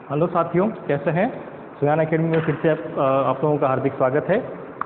Hello साथियों, कैसे हैं। सुयान एकेडमी में फिर से आप लोगों का हार्दिक स्वागत है।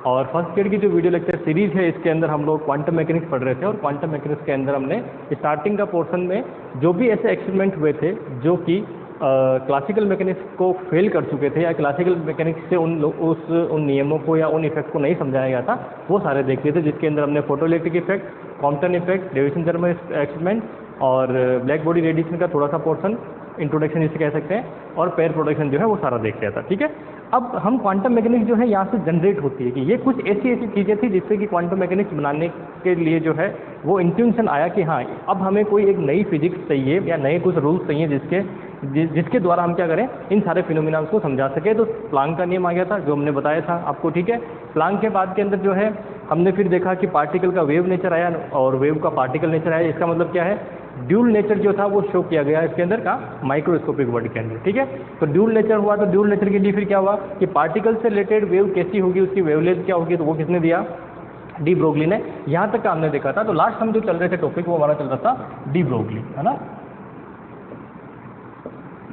और फर्स्ट ईयर की जो वीडियो लेक्चर सीरीज़ है, इसके अंदर हम लोग क्वांटम मैकेनिक्स पढ़ रहे थे। और क्वांटम मैकेनिक्स के अंदर हमने स्टार्टिंग का पोर्शन में जो भी ऐसे एक्सपेरिमेंट हुए थे जो कि क्लासिकल मैकेनिक्स को फेल कर चुके थे या क्लासिकल मैकेनिक्स से उन नियमों को या उन इफेक्ट को नहीं समझाया गया था, वो सारे देख लिए थे। जिसके अंदर हमने photoelectric effect, Compton effect, Davisson Germer experiment और ब्लैक बॉडी रेडिएशन का थोड़ा सा पोर्शन, इंट्रोडक्शन जिसे कह सकते हैं, और पेयर प्रोडक्शन जो है वो सारा देख लिया था। ठीक है, अब हम क्वांटम मैकेनिक्स जो है यहाँ से जनरेट होती है कि ये कुछ ऐसी चीज़ें थी जिससे कि क्वांटम मैकेनिक्स बनाने के लिए जो है वो इंट्यूशन आया कि हाँ, अब हमें कोई एक नई फिजिक्स चाहिए या नए कुछ रूल्स चाहिए जिसके द्वारा हम क्या करें, इन सारे फिनोमिना को समझा सके। तो प्लांक का नियम आ गया था जो हमने बताया था आपको। ठीक है, प्लांक के बाद के अंदर जो है हमने फिर देखा कि पार्टिकल का वेव नेचर आया और वेव का पार्टिकल नेचर आया। इसका मतलब क्या है, ड्यूल नेचर जो था वो शो किया गया इसके अंदर का माइक्रोस्कोपिक वर्ड के अंदर। ठीक है, तो ड्यूल नेचर हुआ, तो ड्यूल नेचर के लिए फिर क्या हुआ कि पार्टिकल से रिलेटेड वेव कैसी होगी, उसकी वेवलेंथ क्या होगी, तो वो किसने दिया, डी ब्रोगली ने। यहाँ तक का हमने देखा था। तो लास्ट हम जो चल रहे थे टॉपिक वो हमारा चल रहा था डी ब्रोगली, है ना,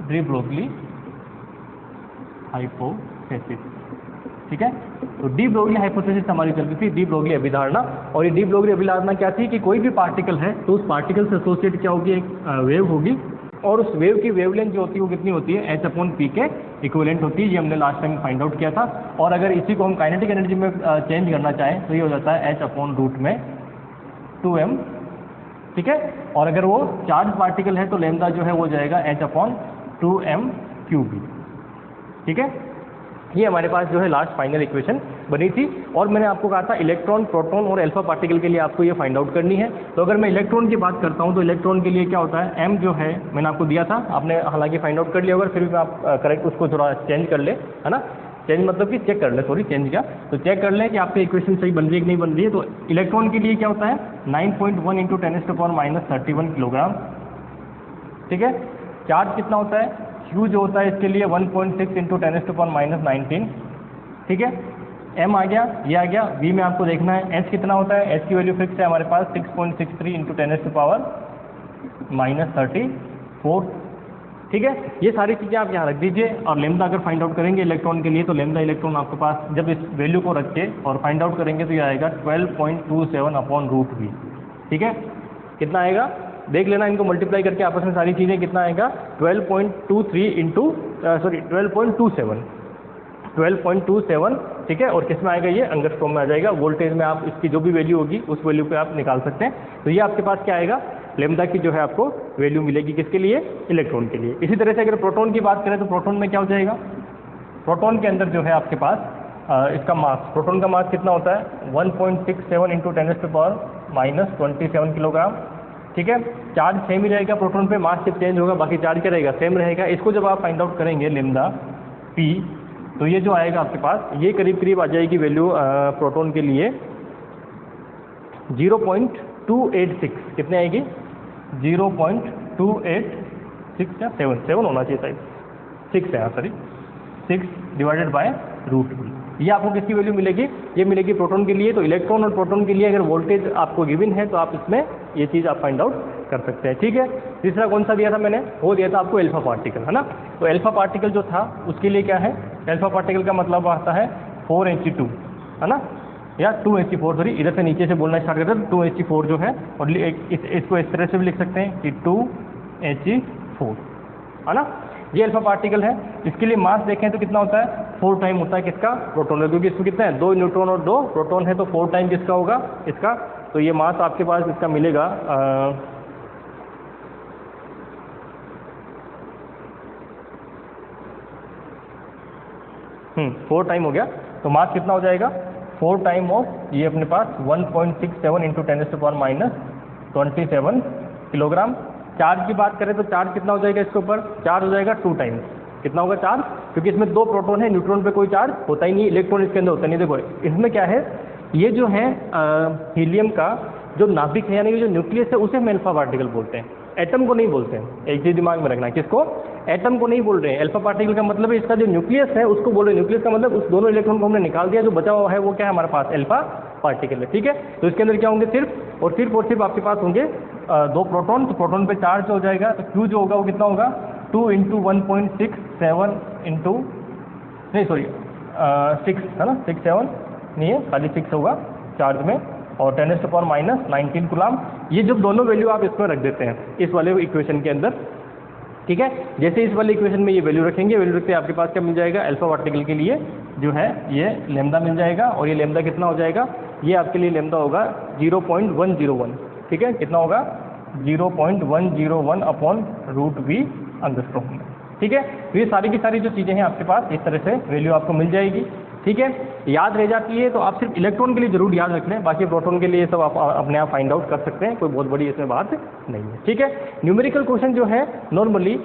डी ब्रोगली हाइपोथेसिस। ठीक है, तो डी ब्रोगली हाइपोथेसिस हमारी चल रही थी, डी ब्रोगली अभिधारणा। और ये डी ब्रोगली अभिधारणा क्या थी कि कोई भी पार्टिकल है तो उस पार्टिकल से एसोसिएट क्या होगी, एक वेव होगी, और उस वेव की वेवलेंथ जो होती है वो कितनी होती है, h/p के इक्विवेलेंट होती है। ये हमने लास्ट टाइम फाइंड आउट किया था। और अगर इसी को हम काइनेटिक एनर्जी में चेंज करना चाहें तो ये हो जाता है h/√2m। ठीक है, और अगर वो चार्ज पार्टिकल है तो लैम्डा जो है वो जाएगा h/2m³। ठीक है, ये हमारे पास जो है लास्ट फाइनल इक्वेशन बनी थी। और मैंने आपको कहा था इलेक्ट्रॉन, प्रोटॉन और अल्फा पार्टिकल के लिए आपको ये फाइंड आउट करनी है। तो अगर मैं इलेक्ट्रॉन की बात करता हूँ तो इलेक्ट्रॉन के लिए क्या होता है, m जो है मैंने आपको दिया था, आपने हालांकि फाइंड आउट कर लिया होगा, फिर भी आप करेक्ट उसको थोड़ा चेंज कर ले, है ना, चेंज मतलब कि चेक कर ले, सॉरी चेंज किया, तो चेक कर लें कि आपकी इक्वेशन सही बन रही है कि नहीं बन रही है। तो इलेक्ट्रॉन के लिए क्या होता है 9.1 × 10⁻³ किलोग्राम। ठीक है, चार्ज कितना होता है, Q जो होता है इसके लिए 1.6 × 10⁻19। ठीक है, M आ गया, ये आ गया। V में आपको देखना है H कितना होता है, H की वैल्यू फिक्स है हमारे पास 6.63 × 10⁻34। ठीक है, ये सारी चीज़ें आप यहाँ रख दीजिए। और लेमदा अगर फाइंड आउट करेंगे इलेक्ट्रॉन के लिए तो लेमदा इलेक्ट्रॉन आपके पास जब इस वैल्यू को रख के और फाइंड आउट करेंगे तो ये आएगा 12.27/√V। ठीक है, कितना आएगा देख लेना, इनको मल्टीप्लाई करके आपस में सारी चीज़ें, कितना आएगा 12.27। ठीक है, और किस में आएगा, ये एंगस्ट्रॉम में आ जाएगा। वोल्टेज में आप इसकी जो भी वैल्यू होगी उस वैल्यू पे आप निकाल सकते हैं। तो ये आपके पास क्या आएगा, लेमदा की जो है आपको वैल्यू मिलेगी किसके लिए, इलेक्ट्रॉन के लिए। इसी तरह से अगर प्रोटॉन की बात करें तो प्रोटॉन में क्या हो जाएगा, प्रोटॉन के अंदर जो है आपके पास इसका मास, प्रोटॉन का मास कितना होता है 1.67 × 10⁻27 किलोग्राम। ठीक है, चार्ज सेम ही रहेगा प्रोटॉन पे, मास सिर्फ चेंज होगा, बाकी चार्ज क्या रहेगा, सेम रहेगा। इसको जब आप फाइंड आउट करेंगे लेमदा p, तो ये जो आएगा आपके पास, ये करीब करीब आ जाएगी वैल्यू प्रोटॉन के लिए 0.286। कितने आएगी, 0.286 या 7 होना चाहिए शायद, 6 है, सॉरी 6/√V। ये आपको किसकी वैल्यू मिलेगी, ये मिलेगी प्रोटॉन के लिए। तो इलेक्ट्रॉन और प्रोटॉन के लिए अगर वोल्टेज आपको गिवन है तो आप इसमें ये चीज़ आप फाइंड आउट कर सकते हैं। ठीक है, तीसरा कौन सा दिया था मैंने, वो दिया था आपको अल्फा पार्टिकल, है ना। तो अल्फा पार्टिकल जो था उसके लिए क्या है, अल्फा पार्टिकल का मतलब आता है 4He2, है ना, या 2He4, सॉरी इधर से नीचे से बोलना स्टार्ट करते हैं, 2He4 जो है, और इसको इस तरह से भी लिख सकते हैं कि 2He4, है ना। ये अल्फा पार्टिकल है। इसके लिए मास देखें तो कितना होता है, 4 टाइम होता है किसका, प्रोटॉन का, क्योंकि इसमें कितना है 2 न्यूट्रॉन और 2 प्रोटॉन है, तो 4 टाइम किसका होगा, इसका। तो ये मास आपके पास इसका मिलेगा 4 टाइम हो गया। तो मास कितना हो जाएगा 4 टाइम ऑफ ये अपने पास 1.67 × 10⁻27 किलोग्राम। चार्ज की बात करें तो चार्ज कितना हो जाएगा इसके ऊपर, चार्ज हो जाएगा 2 टाइम्स। कितना होगा चार्ज, क्योंकि इसमें 2 प्रोटॉन है, न्यूट्रॉन पे कोई चार्ज होता ही नहीं, इलेक्ट्रॉन इसके अंदर होता नहीं। देखो इसमें क्या है, ये जो है हीलियम का जो नाभिक है यानी कि जो न्यूक्लियस है उसे हम अल्फा पार्टिकल बोलते हैं, एटम को नहीं बोलते हैं। एक चीज दिमाग में रखना है, किसको, एटम को नहीं बोल रहे हैं। अल्फा पार्टिकल का मतलब है इसका जो न्यूक्लियस है उसको बोल रहे हैं। न्यूक्लियस का मतलब उस दोनों इलेक्ट्रॉन को हमने निकाल दिया, जो बचा हुआ है वो क्या है हमारे पास, अल्फा पार्टिकल है। ठीक है, तो इसके अंदर क्या होंगे, सिर्फ और सिर्फ आपके पास होंगे 2 प्रोटॉन। तो प्रोटॉन पे चार्ज हो जाएगा, तो Q जो होगा वो कितना होगा 2 × 1.6 7 इंटू नहीं सॉरी 6 है ना, 6 7 नहीं है, खाली 6 होगा चार्ज में, और 10⁻⁻19 कूलम। ये जब दोनों वैल्यू आप इसमें रख देते हैं इस वाले इक्वेशन के अंदर, ठीक है। जैसे इस वाले इक्वेशन में ये वैल्यू रखेंगे, वैल्यू रखते आपके पास क्या मिल जाएगा, अल्फा पार्टिकल के लिए जो है ये लेमदा मिल जाएगा, और ये लेमदा कितना हो जाएगा, ये आपके लिए लेमदा होगा 0.101, ठीक है। कितना होगा 0.101 अपॉन रूट वी अंडरस्टोन, ठीक है। तो ये सारी की सारी जो चीज़ें हैं आपके पास इस तरह से वैल्यू आपको मिल जाएगी, ठीक है। याद रह जाती है तो आप सिर्फ इलेक्ट्रॉन के लिए जरूर याद रख लें, बाकी प्रोटॉन के लिए सब आप अपने आप फाइंड आउट कर सकते हैं, कोई बहुत बड़ी इसमें बात नहीं है, ठीक है। न्यूमेरिकल क्वेश्चन जो है नॉर्मली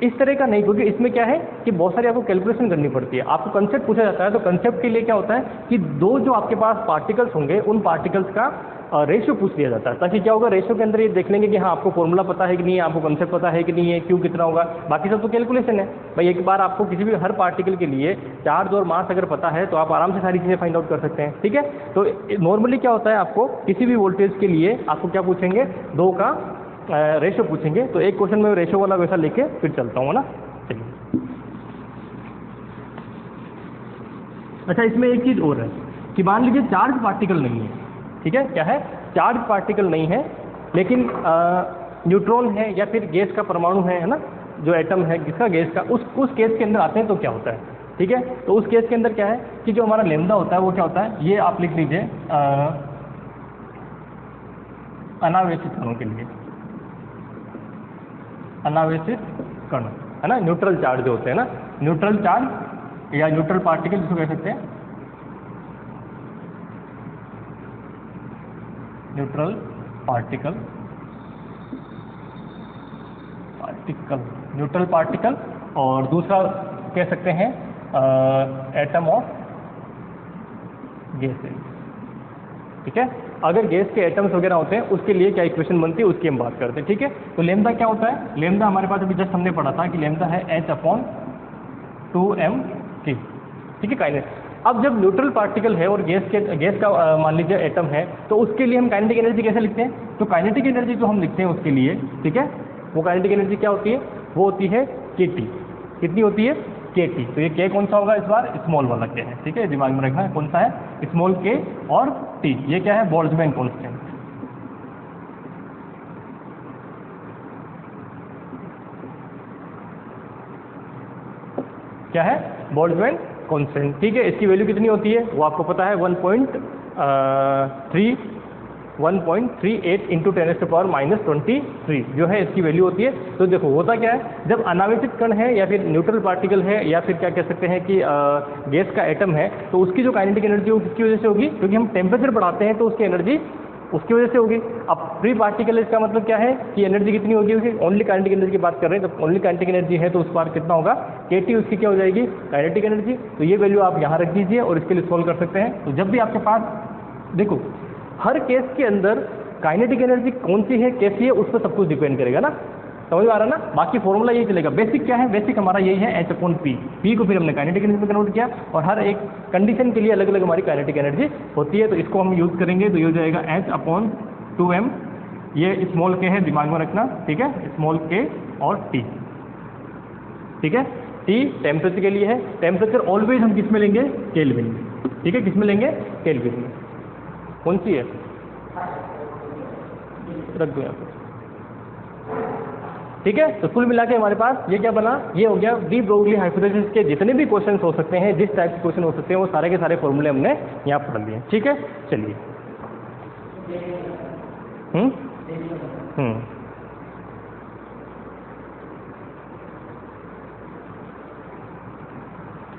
इस तरह का नहीं, क्योंकि इसमें क्या है कि बहुत सारी आपको कैलकुलेशन करनी पड़ती है। आपको कंसेप्ट पूछा जाता है, तो कंसेप्ट के लिए क्या होता है कि दो जो आपके पास पार्टिकल्स होंगे उन पार्टिकल्स का रेशियो पूछ लिया जाता है, ताकि क्या होगा, रेशियो के अंदर ये देख लेंगे कि हाँ आपको फॉर्मूला पता है कि नहीं है, आपको कंसेप्ट पता है कि नहीं है, क्यों कितना होगा, बाकी सब तो कैलकुलेशन है भाई। एक बार आपको किसी भी हर पार्टिकल के लिए चार्ज और मास अगर पता है तो आप आराम से सारी चीज़ें फाइंड आउट कर सकते हैं, ठीक है। तो नॉर्मली क्या होता है, आपको किसी भी वोल्टेज के लिए आपको क्या पूछेंगे, दो का रेशियो पूछेंगे। तो एक क्वेश्चन में रेशियो वाला वैसा लेके फिर चलता हूँ ना, चलिए। अच्छा, इसमें एक चीज़ और है कि मान लीजिए चार्ज पार्टिकल नहीं है, ठीक है, क्या है, चार्ज पार्टिकल नहीं है, लेकिन न्यूट्रॉन है या फिर गैस का परमाणु है ना, जो एटम है जिसका गैस का, उस केस के अंदर आते हैं तो क्या होता है, ठीक है। तो उस केस के अंदर क्या है कि जो हमारा लेमदा होता है वो क्या होता है, ये आप लिख लीजिए अनावेशित कणों के लिए, अनावेशित कण है ना, न्यूट्रल चार्ज जो होते हैं ना, न्यूट्रल चार्ज या न्यूट्रल पार्टिकल जिसको कह सकते हैं, न्यूट्रल पार्टिकल, न्यूट्रल पार्टिकल, और दूसरा कह सकते हैं एटम ऑफ गैसेस, ठीक है। अगर गैस के एटम्स वगैरह होते हैं उसके लिए क्या इक्वेशन बनती है उसकी हम बात करते हैं, ठीक है। तो लेमदा क्या होता है, लेमदा हमारे पास अभी जस्ट हमने पढ़ा था कि लेमदा है H/2m K, ठीक है, काइनेटिक। अब जब न्यूट्रल पार्टिकल है और गैस का मान लीजिए एटम है, तो उसके लिए हम काइनेटिक एनर्जी कैसे लिखते हैं, तो काइनेटिक एनर्जी जो हम लिखते हैं उसके लिए, ठीक है, वो काइनेटिक एनर्जी क्या होती है, वो होती है KT। कितनी होती है, KT। तो ये K कौन सा होगा, इस बार स्मॉल वाला K है, ठीक है, दिमाग में रखना है कौन सा है, स्मॉल K, और T ये क्या है, बोल्ट्जमैन कांस्टेंट, क्या है, बोल्ट्जमैन कांस्टेंट, ठीक है। इसकी वैल्यू कितनी होती है वो आपको पता है, 1.38 इंटू 10⁻⁻23 जो है इसकी वैल्यू होती है। तो देखो होता क्या है, जब अनावेशित कण है या फिर न्यूट्रल पार्टिकल है या फिर क्या कह सकते हैं कि गैस का एटम है, तो उसकी जो काइनेटिक एनर्जी वो किसकी वजह से होगी, क्योंकि हम टेम्परेचर बढ़ाते हैं तो उसकी एनर्जी उसकी वजह से होगी। अब फ्री पार्टिकल इसका मतलब क्या है कि एनर्जी कितनी होगी उसकी, ओनली काइनेटिक एनर्जी की बात कर रहे हैं, तो ओनली काइनेटिक एनर्जी है तो उस बार कितना होगा, KT उसकी क्या हो जाएगी, काइनेटिक एनर्जी। तो ये वैल्यू आप यहाँ रख दीजिए और इसके लिए सोल्व कर सकते हैं। तो जब भी आपके पास देखो हर केस के अंदर काइनेटिक एनर्जी कौन सी है कैसी है उस पर सब कुछ डिपेंड करेगा ना, समझ में आ रहा ना। बाकी फॉर्मूला यही चलेगा, बेसिक क्या है, बेसिक हमारा यही है H/P। P को फिर हमने काइनेटिक एनर्जी में कन्वर्ट किया, और हर एक कंडीशन के लिए अलग अलग हमारी काइनेटिक एनर्जी होती है, तो इसको हम यूज़ करेंगे। तो ये हो जाएगा H/2m, ये स्मॉल K है, दिमाग में रखना, ठीक है, स्मॉल K और T, ठीक है। T टेम्परेचर के लिए है, टेम्परेचर ऑलवेज हम किस में लेंगे, केल्विन में, ठीक है, किस में लेंगे, केल्विन में। कौन सी है, रख दो यहाँ पर, ठीक है। तो कुल मिला के हमारे पास ये क्या बना, ये हो गया डी ब्रोगली हाइपोथेसिस के जितने भी क्वेश्चन हो सकते हैं, जिस टाइप के क्वेश्चन हो सकते हैं, वो सारे के सारे फॉर्मूले हमने यहाँ पढ़ लिए, ठीक है। चलिए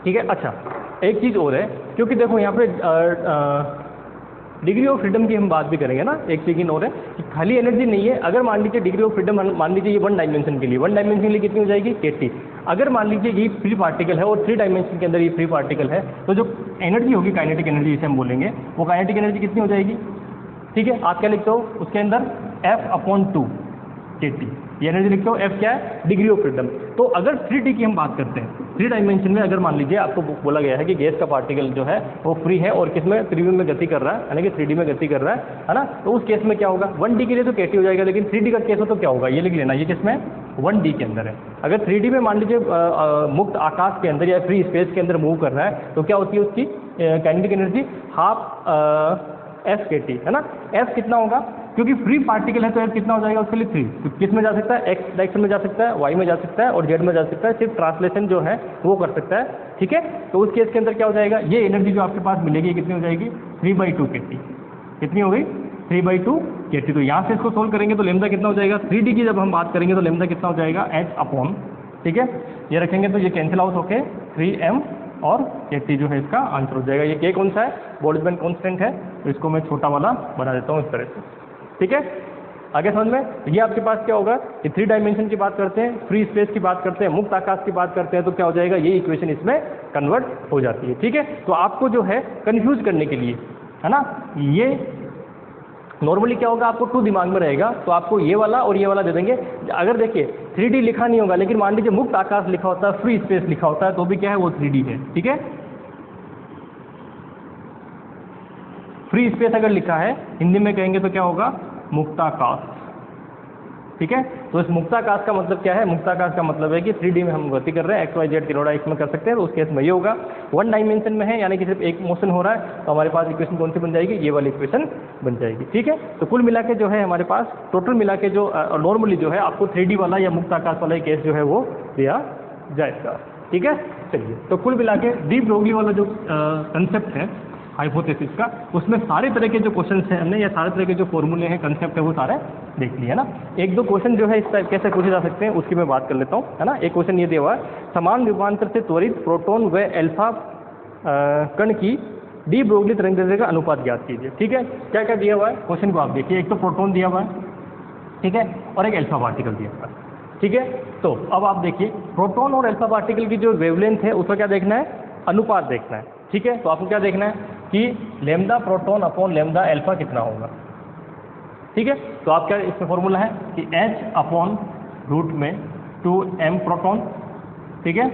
ठीक है। अच्छा, एक चीज़ और है, क्योंकि देखो यहाँ पे डिग्री ऑफ फ्रीडम की हम बात भी करेंगे ना। एक चीज़ और है कि खाली एनर्जी नहीं है, अगर मान लीजिए डिग्री ऑफ फ्रीडम मान लीजिए ये 1 डायमेंशन के लिए, 1 डायमेंशन के लिए कितनी हो जाएगी, KT। अगर मान लीजिए ये फ्री पार्टिकल है और 3 डायमेंशन के अंदर ये फ्री पार्टिकल है, तो जो एनर्जी होगी काइनेटिक एनर्जी जिसे हम बोलेंगे, वो काइनेटिक एनर्जी कितनी हो जाएगी, ठीक है। आप क्या लिखते हो उसके अंदर, F/2 KT, ये एनर्जी लिखते हो। F क्या है, डिग्री ऑफ फ्रीडम। तो अगर 3D की हम बात करते हैं, 3 डायमेंशन में अगर मान लीजिए आपको बोला गया है कि गैस का पार्टिकल जो है वो फ्री है और किस में, 3D में गति कर रहा है, यानी कि 3D में गति कर रहा है ना, तो उस केस में क्या होगा, 1D के लिए तो KT हो जाएगा, लेकिन 3D का केस हो तो क्या होगा, ये लिख लेना, ये किस में, 1D के अंदर है। अगर 3D में मान लीजिए मुक्त आकाश के अंदर या फ्री स्पेस के अंदर मूव कर रहा है तो क्या होती है उसकी काइनेटिक एनर्जी हाफ एफ के टी, है ना। एफ कितना होगा, क्योंकि फ्री पार्टिकल है तो एफ कितना हो जाएगा उसके लिए 3। तो किस में जा सकता है, एक्स डायरेक्शन में जा सकता है, वाई में जा सकता है और जेड में जा सकता है, सिर्फ ट्रांसलेशन जो है वो कर सकता है, ठीक है। तो उस केस के अंदर क्या हो जाएगा, ये एनर्जी जो आपके पास मिलेगी कितनी हो जाएगी 3/2 के टी। कितनी हो गई 3/2 के टी। तो यहाँ से इसको सोल्व करेंगे तो लेमदा कितना हो जाएगा, 3D की जब हम बात करेंगे तो लेमदा कितना हो जाएगा एच अपॉन, ठीक है। ये रखेंगे तो ये कैंसिल आउट होके 3m और के जो है इसका आंसर हो जाएगा। ये के कौन सा है, बोल्ट्जमैन कांस्टेंट है, तो इसको मैं छोटा वाला बना देता हूँ इस तरह से, ठीक है। आगे समझ में, ये आपके पास क्या होगा कि 3 डायमेंशन की बात करते हैं, फ्री स्पेस की बात करते हैं, मुक्त आकाश की बात करते हैं, तो क्या हो जाएगा ये इक्वेशन इसमें कन्वर्ट हो जाती है, ठीक है। तो आपको जो है कंफ्यूज करने के लिए, है ना, ये नॉर्मली क्या होगा आपको 2 दिमाग में रहेगा तो आपको ये वाला और ये वाला दे देंगे। अगर देखिए 3D लिखा नहीं होगा लेकिन मान लीजिए मुक्त आकाश लिखा होता है, फ्री स्पेस लिखा होता है, तो भी क्या है वो 3D है, ठीक है। फ्री स्पेस अगर लिखा है हिंदी में कहेंगे तो क्या होगा मुक्ताकाश, ठीक है। तो इस मुक्ताकाश का मतलब क्या है, मुक्ताकाश का मतलब है कि 3D में हम गति कर रहे हैं, XYZ तीनों डायरेक्शन में कर सकते हैं, तो उस केस में ये होगा। 1 डायमेंशन में है यानी कि सिर्फ एक मोशन हो रहा है तो हमारे पास इक्वेशन कौन सी बन जाएगी, ये वाली इक्वेशन बन जाएगी, ठीक है। तो कुल मिला के जो है हमारे पास टोटल मिला के जो नॉर्मली जो है आपको 3D वाला या मुक्त आकाश वाला केस जो है वो दिया जाएगा, ठीक है। चलिए, तो कुल मिला के डी ब्रोगली वाला जो कंसेप्ट है हाइपोथेसिस का, उसमें सारे तरह के जो क्वेश्चंस हैं हमने या सारे तरह के जो फॉर्मूले हैं, कंसेप्ट है, वो सारे देख लिए, है ना। एक दो क्वेश्चन जो है इस टाइप कैसे पूछे जा सकते हैं उसकी मैं बात कर लेता हूँ, है ना। एक क्वेश्चन ये दिया हुआ है, समान विभवांतर से त्वरित प्रोटॉन व अल्फा कण की डी ब्रोगली तरंगदैर्घ्य का अनुपात ज्ञात कीजिए, ठीक है। क्या क्या दिया हुआ है क्वेश्चन को आप देखिए, एक तो प्रोटॉन दिया हुआ है, ठीक है, और एक अल्फा पार्टिकल दिया हुआ है, ठीक है। तो अब आप देखिए प्रोटॉन और अल्फा पार्टिकल की जो वेवलेंथ है उसका क्या देखना है, अनुपात देखना है, ठीक है। तो आपको क्या देखना है कि lambda proton upon lambda alpha कितना होगा, ठीक है। तो आप क्या इसमें फॉर्मूला है कि H अपॉन रूट में 2m प्रोटॉन, ठीक है।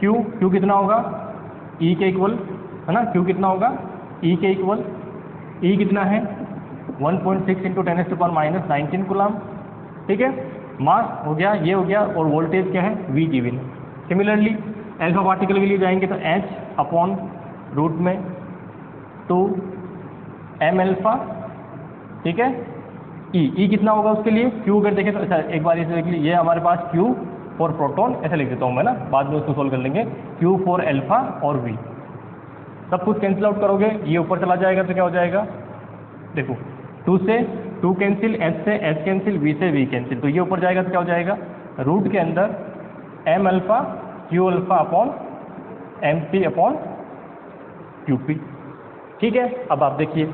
Q कितना होगा E के इक्वल, है ना, Q कितना होगा E के इक्वल, E कितना है 1.6 × 10⁻⁻19 कूलम, ठीक है। मास हो गया, ये हो गया, और वोल्टेज क्या है V given. Similarly alpha particle के लिए जाएंगे तो H अपॉन रूट में 2m अल्फा, ठीक है। E कितना होगा उसके लिए, Q अगर देखें तो अच्छा एक बार इसे देख लीजिए, ये हमारे पास Q फॉर प्रोटॉन ऐसे लिख देता हूँ मैं ना, बाद में उसको सोल्व कर लेंगे, Q फॉर अल्फा और V, सब कुछ कैंसिल आउट करोगे ये ऊपर चला जाएगा तो क्या हो जाएगा, देखो 2 से 2 कैंसिल, H से H कैंसिल, V से V कैंसिल, तो ये ऊपर जाएगा तो क्या हो जाएगा रूट के अंदर m alpha Q alpha upon MP upon QP, ठीक है। अब आप देखिए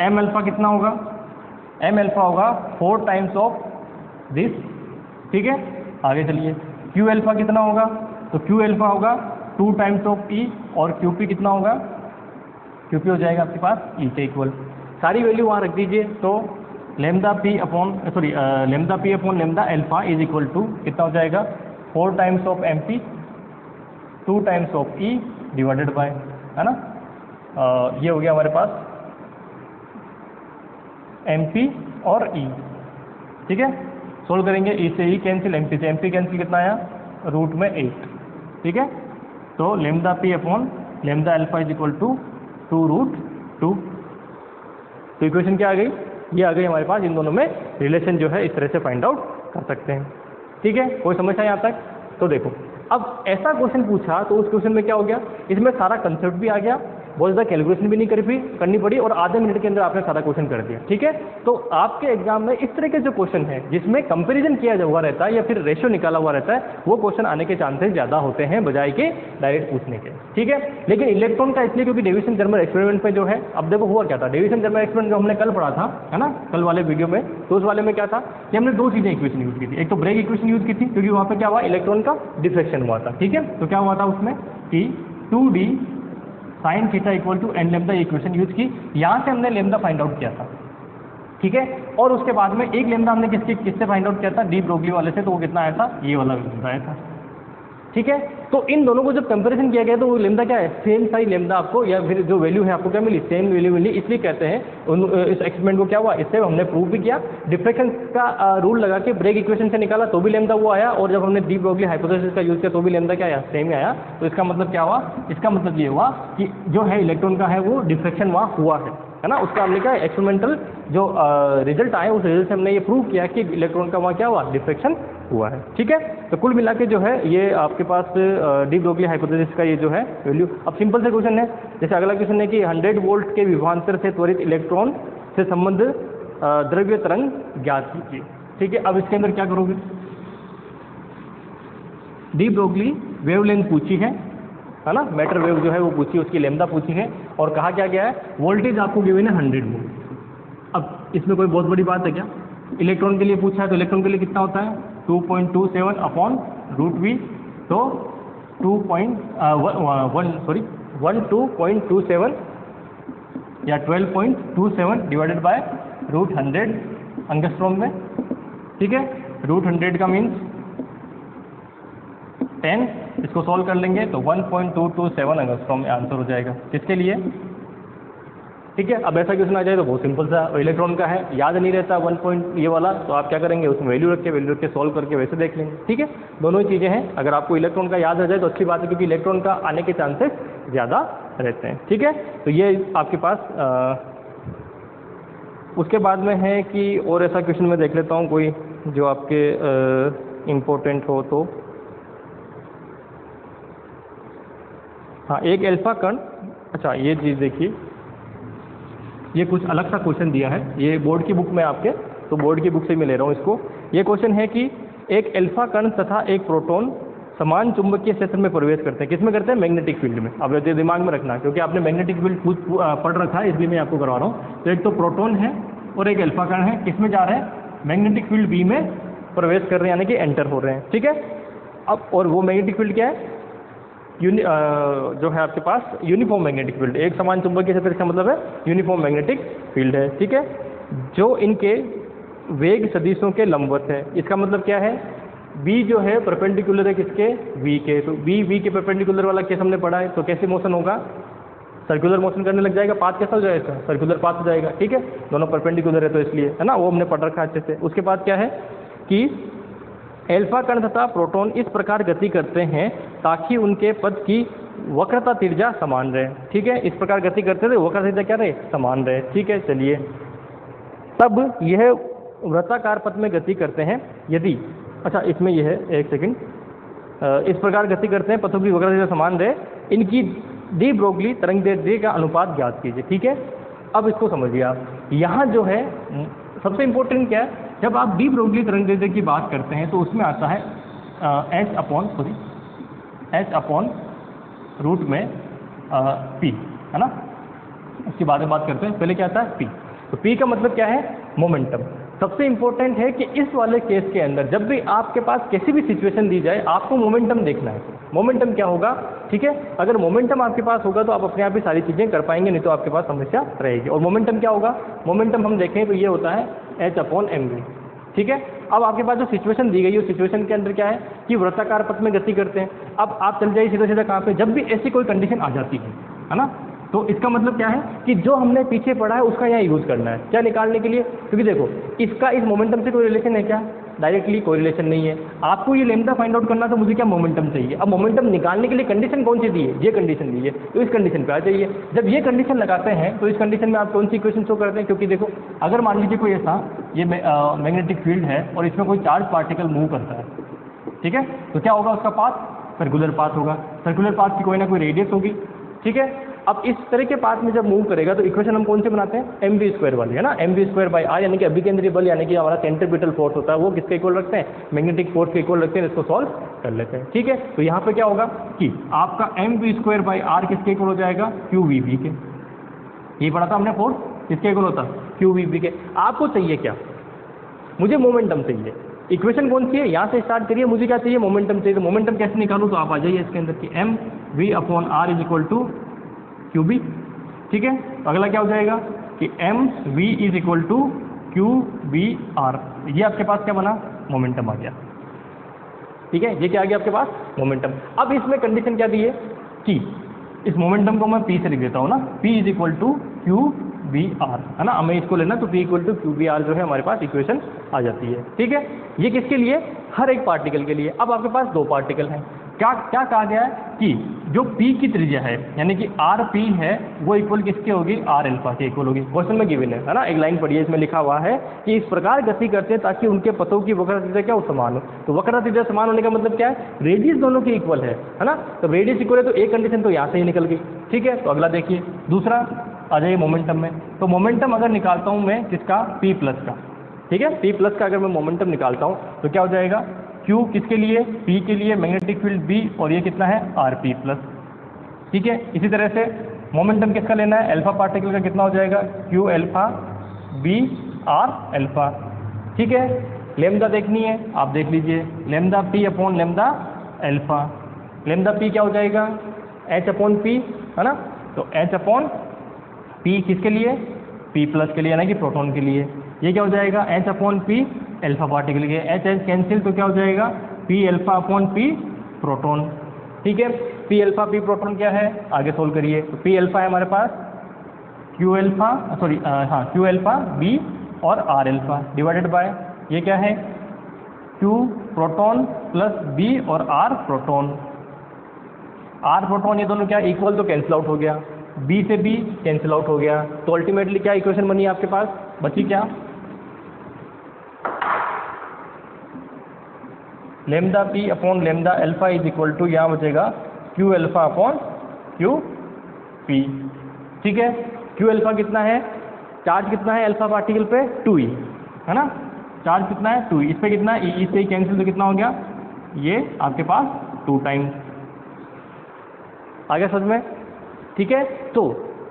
m अल्फा कितना होगा, m अल्फा होगा 4 टाइम्स ऑफ दिस, ठीक है। आगे चलिए Q अल्फा कितना होगा, तो Q अल्फा होगा 2 टाइम्स ऑफ E, और QP कितना होगा, QP हो जाएगा आपके पास E के इक्वल। सारी वैल्यू वहाँ रख दीजिए, तो lambda P upon lambda alpha is equal to कितना हो जाएगा 4 times of MP 2 times of E divided by, है ना, ये हो गया हमारे पास MP और E, ठीक है। सोल्व करेंगे, E से E कैंसिल, MP से MP कैंसिल, कितना आया रूट में 8, ठीक है। तो lambda P upon lambda alpha is equal to 2√2। तो इक्वेशन क्या आ गई, ये आ गई हमारे पास। इन दोनों में रिलेशन जो है इस तरह से फाइंड आउट कर सकते हैं, ठीक है। कोई समस्या यहाँ तक, तो देखो अब ऐसा क्वेश्चन पूछा तो उस क्वेश्चन में क्या हो गया, इसमें सारा कंसेप्ट भी आ गया, बहुत ज़्यादा कैलकुलेशन भी नहीं करनी पड़ी, और आधे मिनट के अंदर आपने सारा क्वेश्चन कर दिया, ठीक है। तो आपके एग्जाम में इस तरह के जो क्वेश्चन है जिसमें कंपैरिजन किया हुआ रहता है या फिर रेशियो निकाला हुआ रहता है, वो क्वेश्चन आने के चांसेस ज़्यादा होते हैं बजाय के डायरेक्ट पूछने के, ठीक है। लेकिन इलेक्ट्रॉन का इसलिए क्योंकि डेविएशन जर्मर एक्सपेरिमेंट में जो है, अब देखो हुआ क्या था, डेविएशन जर्मर एक्सपेरिमेंट जो हमने कल पढ़ा था, है ना, कल वाले वीडियो में, तो उस वाले में क्या था कि हमने 2 चीज़ें इक्वेशन यूज़ की थी। एक तो ब्रेग इक्वेशन यूज़ की थी क्योंकि वहाँ पर क्या हुआ, इलेक्ट्रॉन का डिफ्रेक्शन हुआ था, ठीक है। तो क्या हुआ था उसमें कि 2D sine theta equal to N lambda equation use की, यहाँ से हमने लेमदा फाइंड आउट किया था, ठीक है। और उसके बाद में एक लेमदा हमने किससे फाइंड आउट किया था, डी ब्रोगली वाले से, तो वो कितना आया था, ये वाला लेमदा आया था, ठीक है। तो इन दोनों को जब कंपैरिजन किया गया तो वो लेमदा क्या है, सेम साइज लेमदा आपको, या फिर जो वैल्यू है आपको क्या मिली, सेम वैल्यू मिली। इसलिए कहते हैं इस एक्सपेरिमेंट को क्या हुआ, इससे हमने प्रूव भी किया, डिफ्रेक्शन का रूल लगा के ब्रेग इक्वेशन से निकाला तो भी लेमदा वो आया, और जब हमने डी ब्रोगली हाइपोथेसिस का यूज किया तो भी लेमदा क्या आया, सेम ही आया। तो इसका मतलब क्या हुआ, इसका मतलब ये हुआ कि जो है इलेक्ट्रॉन का है वो डिफ्रेक्शन वहाँ हुआ है ना। उसका हमने क्या एक्सपेरिमेंटल जो रिजल्ट आए उस रिजल्ट से हमने ये प्रूव किया कि इलेक्ट्रॉन का वहाँ क्या हुआ, डिफ्रेक्शन हुआ है। ठीक है, तो कुल मिला के जो है ये आपके पास डी ब्रोगली हाइपोथेसिस का ये जो है वैल्यू। अब सिंपल से क्वेश्चन है, जैसे अगला क्वेश्चन है कि 100 वोल्ट के विभवांतर से त्वरित इलेक्ट्रॉन से संबंध द्रव्य तरंग ज्ञात कीजिए। ठीक है, अब इसके अंदर क्या करोगे, डी ब्रोगली वेवलेंथ पूछी है ना, मैटर वेव जो है वो पूछी, उसकी लेमदा पूछी है, और कहा क्या गया है, वोल्टेज आपको गिवन है 100 वोल्ट। अब इसमें कोई बहुत बड़ी बात है क्या, इलेक्ट्रॉन के लिए पूछा है तो इलेक्ट्रॉन के लिए कितना होता है 2.27 अपॉन रूट वी, तो 12.27 या 12.27 डिवाइडेड बाय रूट 100 एंगस्ट्रॉम में। ठीक है, रूट 100 का मीन्स 10, इसको सॉल्व कर लेंगे तो 1.227 एंगस्ट्रॉम में आंसर हो जाएगा। किसके लिए, ठीक है। अब ऐसा क्वेश्चन आ जाए तो बहुत सिंपल सा, इलेक्ट्रॉन का है, याद नहीं रहता 1 पॉइंट ये वाला, तो आप क्या करेंगे, उसमें वैल्यू रख के सॉल्व करके वैसे देख लेंगे। ठीक है, दोनों ही चीज़ें हैं, अगर आपको इलेक्ट्रॉन का याद रह जाए तो अच्छी बात है, क्योंकि इलेक्ट्रॉन का आने के चांसेस ज़्यादा रहते हैं। ठीक है, तो ये आपके पास उसके बाद में है कि और ऐसा क्वेश्चन मैं देख लेता हूँ कोई जो आपके इम्पोर्टेंट हो तो। हाँ, एक अल्फा कण, अच्छा ये चीज़ देखिए, ये कुछ अलग सा क्वेश्चन दिया है, ये बोर्ड की बुक में आपके, तो बोर्ड की बुक से मैं ले रहा हूँ इसको। ये क्वेश्चन है कि एक अल्फा कण तथा एक प्रोटॉन समान चुंबकीय क्षेत्र में प्रवेश करते हैं, किसमें करते हैं, मैग्नेटिक फील्ड में। अब ये दिमाग में रखना, क्योंकि आपने मैग्नेटिक फील्ड पढ़ रखा है, इसलिए मैं आपको करवा रहा हूँ। तो एक तो प्रोटॉन है और एक अल्फा कण है, किसमें जा रहे हैं, मैग्नेटिक फील्ड बी में प्रवेश कर रहे हैं, यानी कि एंटर हो रहे हैं। ठीक है, अब और वो मैग्नेटिक फील्ड क्या है, जो है आपके पास यूनिफॉर्म मैग्नेटिक फील्ड, एक समान चुंबकीय क्षेत्र, इसका मतलब है यूनिफॉर्म मैग्नेटिक फील्ड है। ठीक है, जो इनके वेग सदिशों के लंबवत है, इसका मतलब क्या है, बी जो है परपेंडिकुलर है किसके, वी के, तो वी के परपेंडिकुलर वाला केस हमने पढ़ा है, तो कैसे मोशन होगा, सर्कुलर मोशन करने लग जाएगा, पाथ कैसा हो जाएगा, सर्कुलर पाथ हो जाएगा। ठीक है, दोनों परपेंडिकुलर है तो इसलिए, है ना, वो हमने पढ़ रखा है अच्छे से। उसके बाद क्या है कि अल्फा कण तथा प्रोटॉन इस प्रकार गति करते हैं ताकि उनके पथ की वक्रता त्रिज्या समान रहे। ठीक है, इस प्रकार गति करते थे, वक्रता त्रिज्या क्या रहे, समान रहे। ठीक है, चलिए, तब यह वृत्ताकार पथ में गति करते हैं यदि, अच्छा इसमें यह है, एक सेकंड, इस प्रकार गति करते हैं पथों की वक्रता त्रिज्या समान रहे, इनकी डी ब्रोगली तरंगदैर्ध्य का अनुपात ज्ञात कीजिए। ठीक है, अब इसको समझिए आप, यहाँ जो है सबसे इंपॉर्टेंट क्या है, जब आप डी ब्रोगली तरंगदैर्ध्य की बात करते हैं तो उसमें आता है एच अपॉन रूट में पी, है ना। उसके बाद में बात करते हैं, पहले क्या आता है, पी। तो पी का मतलब क्या है, मोमेंटम। सबसे इंपॉर्टेंट है कि इस वाले केस के अंदर जब भी आपके पास किसी भी सिचुएशन दी जाए, आपको मोमेंटम देखना है। मोमेंटम क्या होगा, ठीक है, अगर मोमेंटम आपके पास होगा तो आप अपने आप ही सारी चीज़ें कर पाएंगे, नहीं तो आपके पास समस्या रहेगी। और मोमेंटम क्या होगा, मोमेंटम हम देखें तो ये होता है एच अपॉन एम वी। ठीक है, अब आपके पास जो सिचुएशन दी गई है उस सिचुएशन के अंदर क्या है कि वृत्ताकार पथ में गति करते हैं। अब आप चल जाइए सीधा सीधा कहाँ पे, जब भी ऐसी कोई कंडीशन आ जाती है ना, तो इसका मतलब क्या है कि जो हमने पीछे पढ़ा है उसका यहाँ यूज़ करना है, क्या निकालने के लिए, क्योंकि देखो इसका इस मोमेंटम से कोई रिलेशन है क्या, डायरेक्टली कोई रिलेशन नहीं है। आपको ये लेमदा फाइंड आउट करना, तो मुझे क्या मोमेंटम चाहिए। अब मोमेंटम निकालने के लिए कंडीशन कौन सी दी है, ये कंडीशन दी है, तो इस कंडीशन पे आ जाइए। जब ये कंडीशन लगाते हैं तो इस कंडीशन में आप कौन सी इक्वेशन शो करते हैं, क्योंकि देखो अगर मान लीजिए कोई ऐसा ये मैग्नेटिक फील्ड है और इसमें कोई चार्ज पार्टिकल मूव करता है, ठीक है, तो क्या होगा, उसका पाथ सर्कुलर पाथ होगा। सर्कुलर पाथ की कोई ना कोई रेडियस होगी। ठीक है, अब इस तरह के पाथ में जब मूव करेगा तो इक्वेशन हम कौन से बनाते हैं, एम वी स्क्वायर वाली, है ना, M V square by R, यानी कि अभिकेंद्रीय बल, यानी कि हमारा सेंट्रीपिटल फोर्स होता है, वो किसके इक्वल रखते हैं, मैग्नेटिक फोर्स के इक्वल रखते हैं। इसको सॉल्व कर लेते हैं। ठीक है, तो यहाँ पे क्या होगा कि आपका M V square by R किसके इक्वल हो जाएगा, क्यू वी बी के। ये पढ़ा था हमने फोर्स, किसके इक्वल होता, क्यू वी बी के। आपको चाहिए क्या, मुझे मोमेंटम चाहिए। इक्वेशन कौन सी है, यहाँ से स्टार्ट करिए, मुझे क्या चाहिए, मोमेंटम चाहिए। तो मोमेंटम कैसे निकालूँ, तो आप आ जाइए इसके अंदर कि M V upon R is equal to Q B. ठीक है, अगला क्या हो जाएगा कि M V is equal to Q B R. ये आपके पास क्या बना, मोमेंटम आ गया। ठीक है, ये क्या आ गया आपके पास मोमेंटम। अब इसमें कंडीशन क्या दी है कि इस मोमेंटम को मैं P से लिख देता हूँ ना, P is equal to Q B R, है ना, हमें इसको लेना, तो P equal to Q B R जो है हमारे पास इक्वेशन आ जाती है। ठीक है, ये किसके लिए, हर एक पार्टिकल के लिए। अब आपके पास 2 पार्टिकल हैं, क्या क्या कहा गया है कि जो P की त्रिज्या है यानी कि आर पी है वो इक्वल किसके होगी, आर अल्फा के इक्वल होगी। क्वेश्चन में गिवन है ना, एक लाइन पढ़िए, इसमें लिखा हुआ है कि इस प्रकार गति करते हैं ताकि उनके पथों की वक्रता त्रिज्या क्या हो, समान हो। तो वक्रता त्रिज्या समान होने का मतलब क्या है, रेडियस दोनों की इक्वल है ना, तो रेडियस इक्वल है तो एक कंडीशन तो यहाँ से ही निकल गई। ठीक है, तो अगला देखिए, दूसरा आ जाइए मोमेंटम में। तो मोमेंटम अगर निकालता हूँ मैं किसका, P प्लस का, ठीक है, P प्लस का अगर मैं मोमेंटम निकालता हूँ तो क्या हो जाएगा, Q किसके लिए, P के लिए मैग्नेटिक फील्ड B, और ये कितना है RP प्लस। ठीक है, इसी तरह से मोमेंटम किसका लेना है, अल्फा पार्टिकल का कितना हो जाएगा, Q alpha B R alpha. ठीक है, लेमदा देखनी है, आप देख लीजिए, lambda P upon lambda alpha. Lambda P क्या हो जाएगा, H अपॉन P, है ना, तो H अपॉन P किसके लिए, P प्लस के लिए यानी कि प्रोटॉन के लिए। ये क्या हो जाएगा, H upon P alpha particle के, H H कैंसिल, तो क्या हो जाएगा P alpha upon P proton. ठीक है, P अल्फा P प्रोटॉन क्या है, आगे सोल्व करिए। तो P अल्फा है हमारे पास Q अल्फा, सॉरी हाँ Q अल्फा B और R अल्फा डिवाइडेड बाय ये क्या है, Q प्रोटॉन प्लस B और R प्रोटॉन। R प्रोटॉन ये दोनों क्या इक्वल, तो कैंसिल आउट हो गया, B से B कैंसिल आउट हो गया, तो अल्टीमेटली क्या इक्वेशन बनी आपके पास, बची क्या, lambda P upon lambda alpha is equal to, यहाँ बचेगा Q alpha upon Q P। ठीक है, Q अल्फा कितना है, चार्ज कितना है अल्फा पार्टिकल पे, 2e, है ना, चार्ज कितना है 2e, इस पे कितना है, E से ही कैंसिल, तो कितना हो गया, ये आपके पास 2 टाइम्स। आ गया समझ में। ठीक है, तो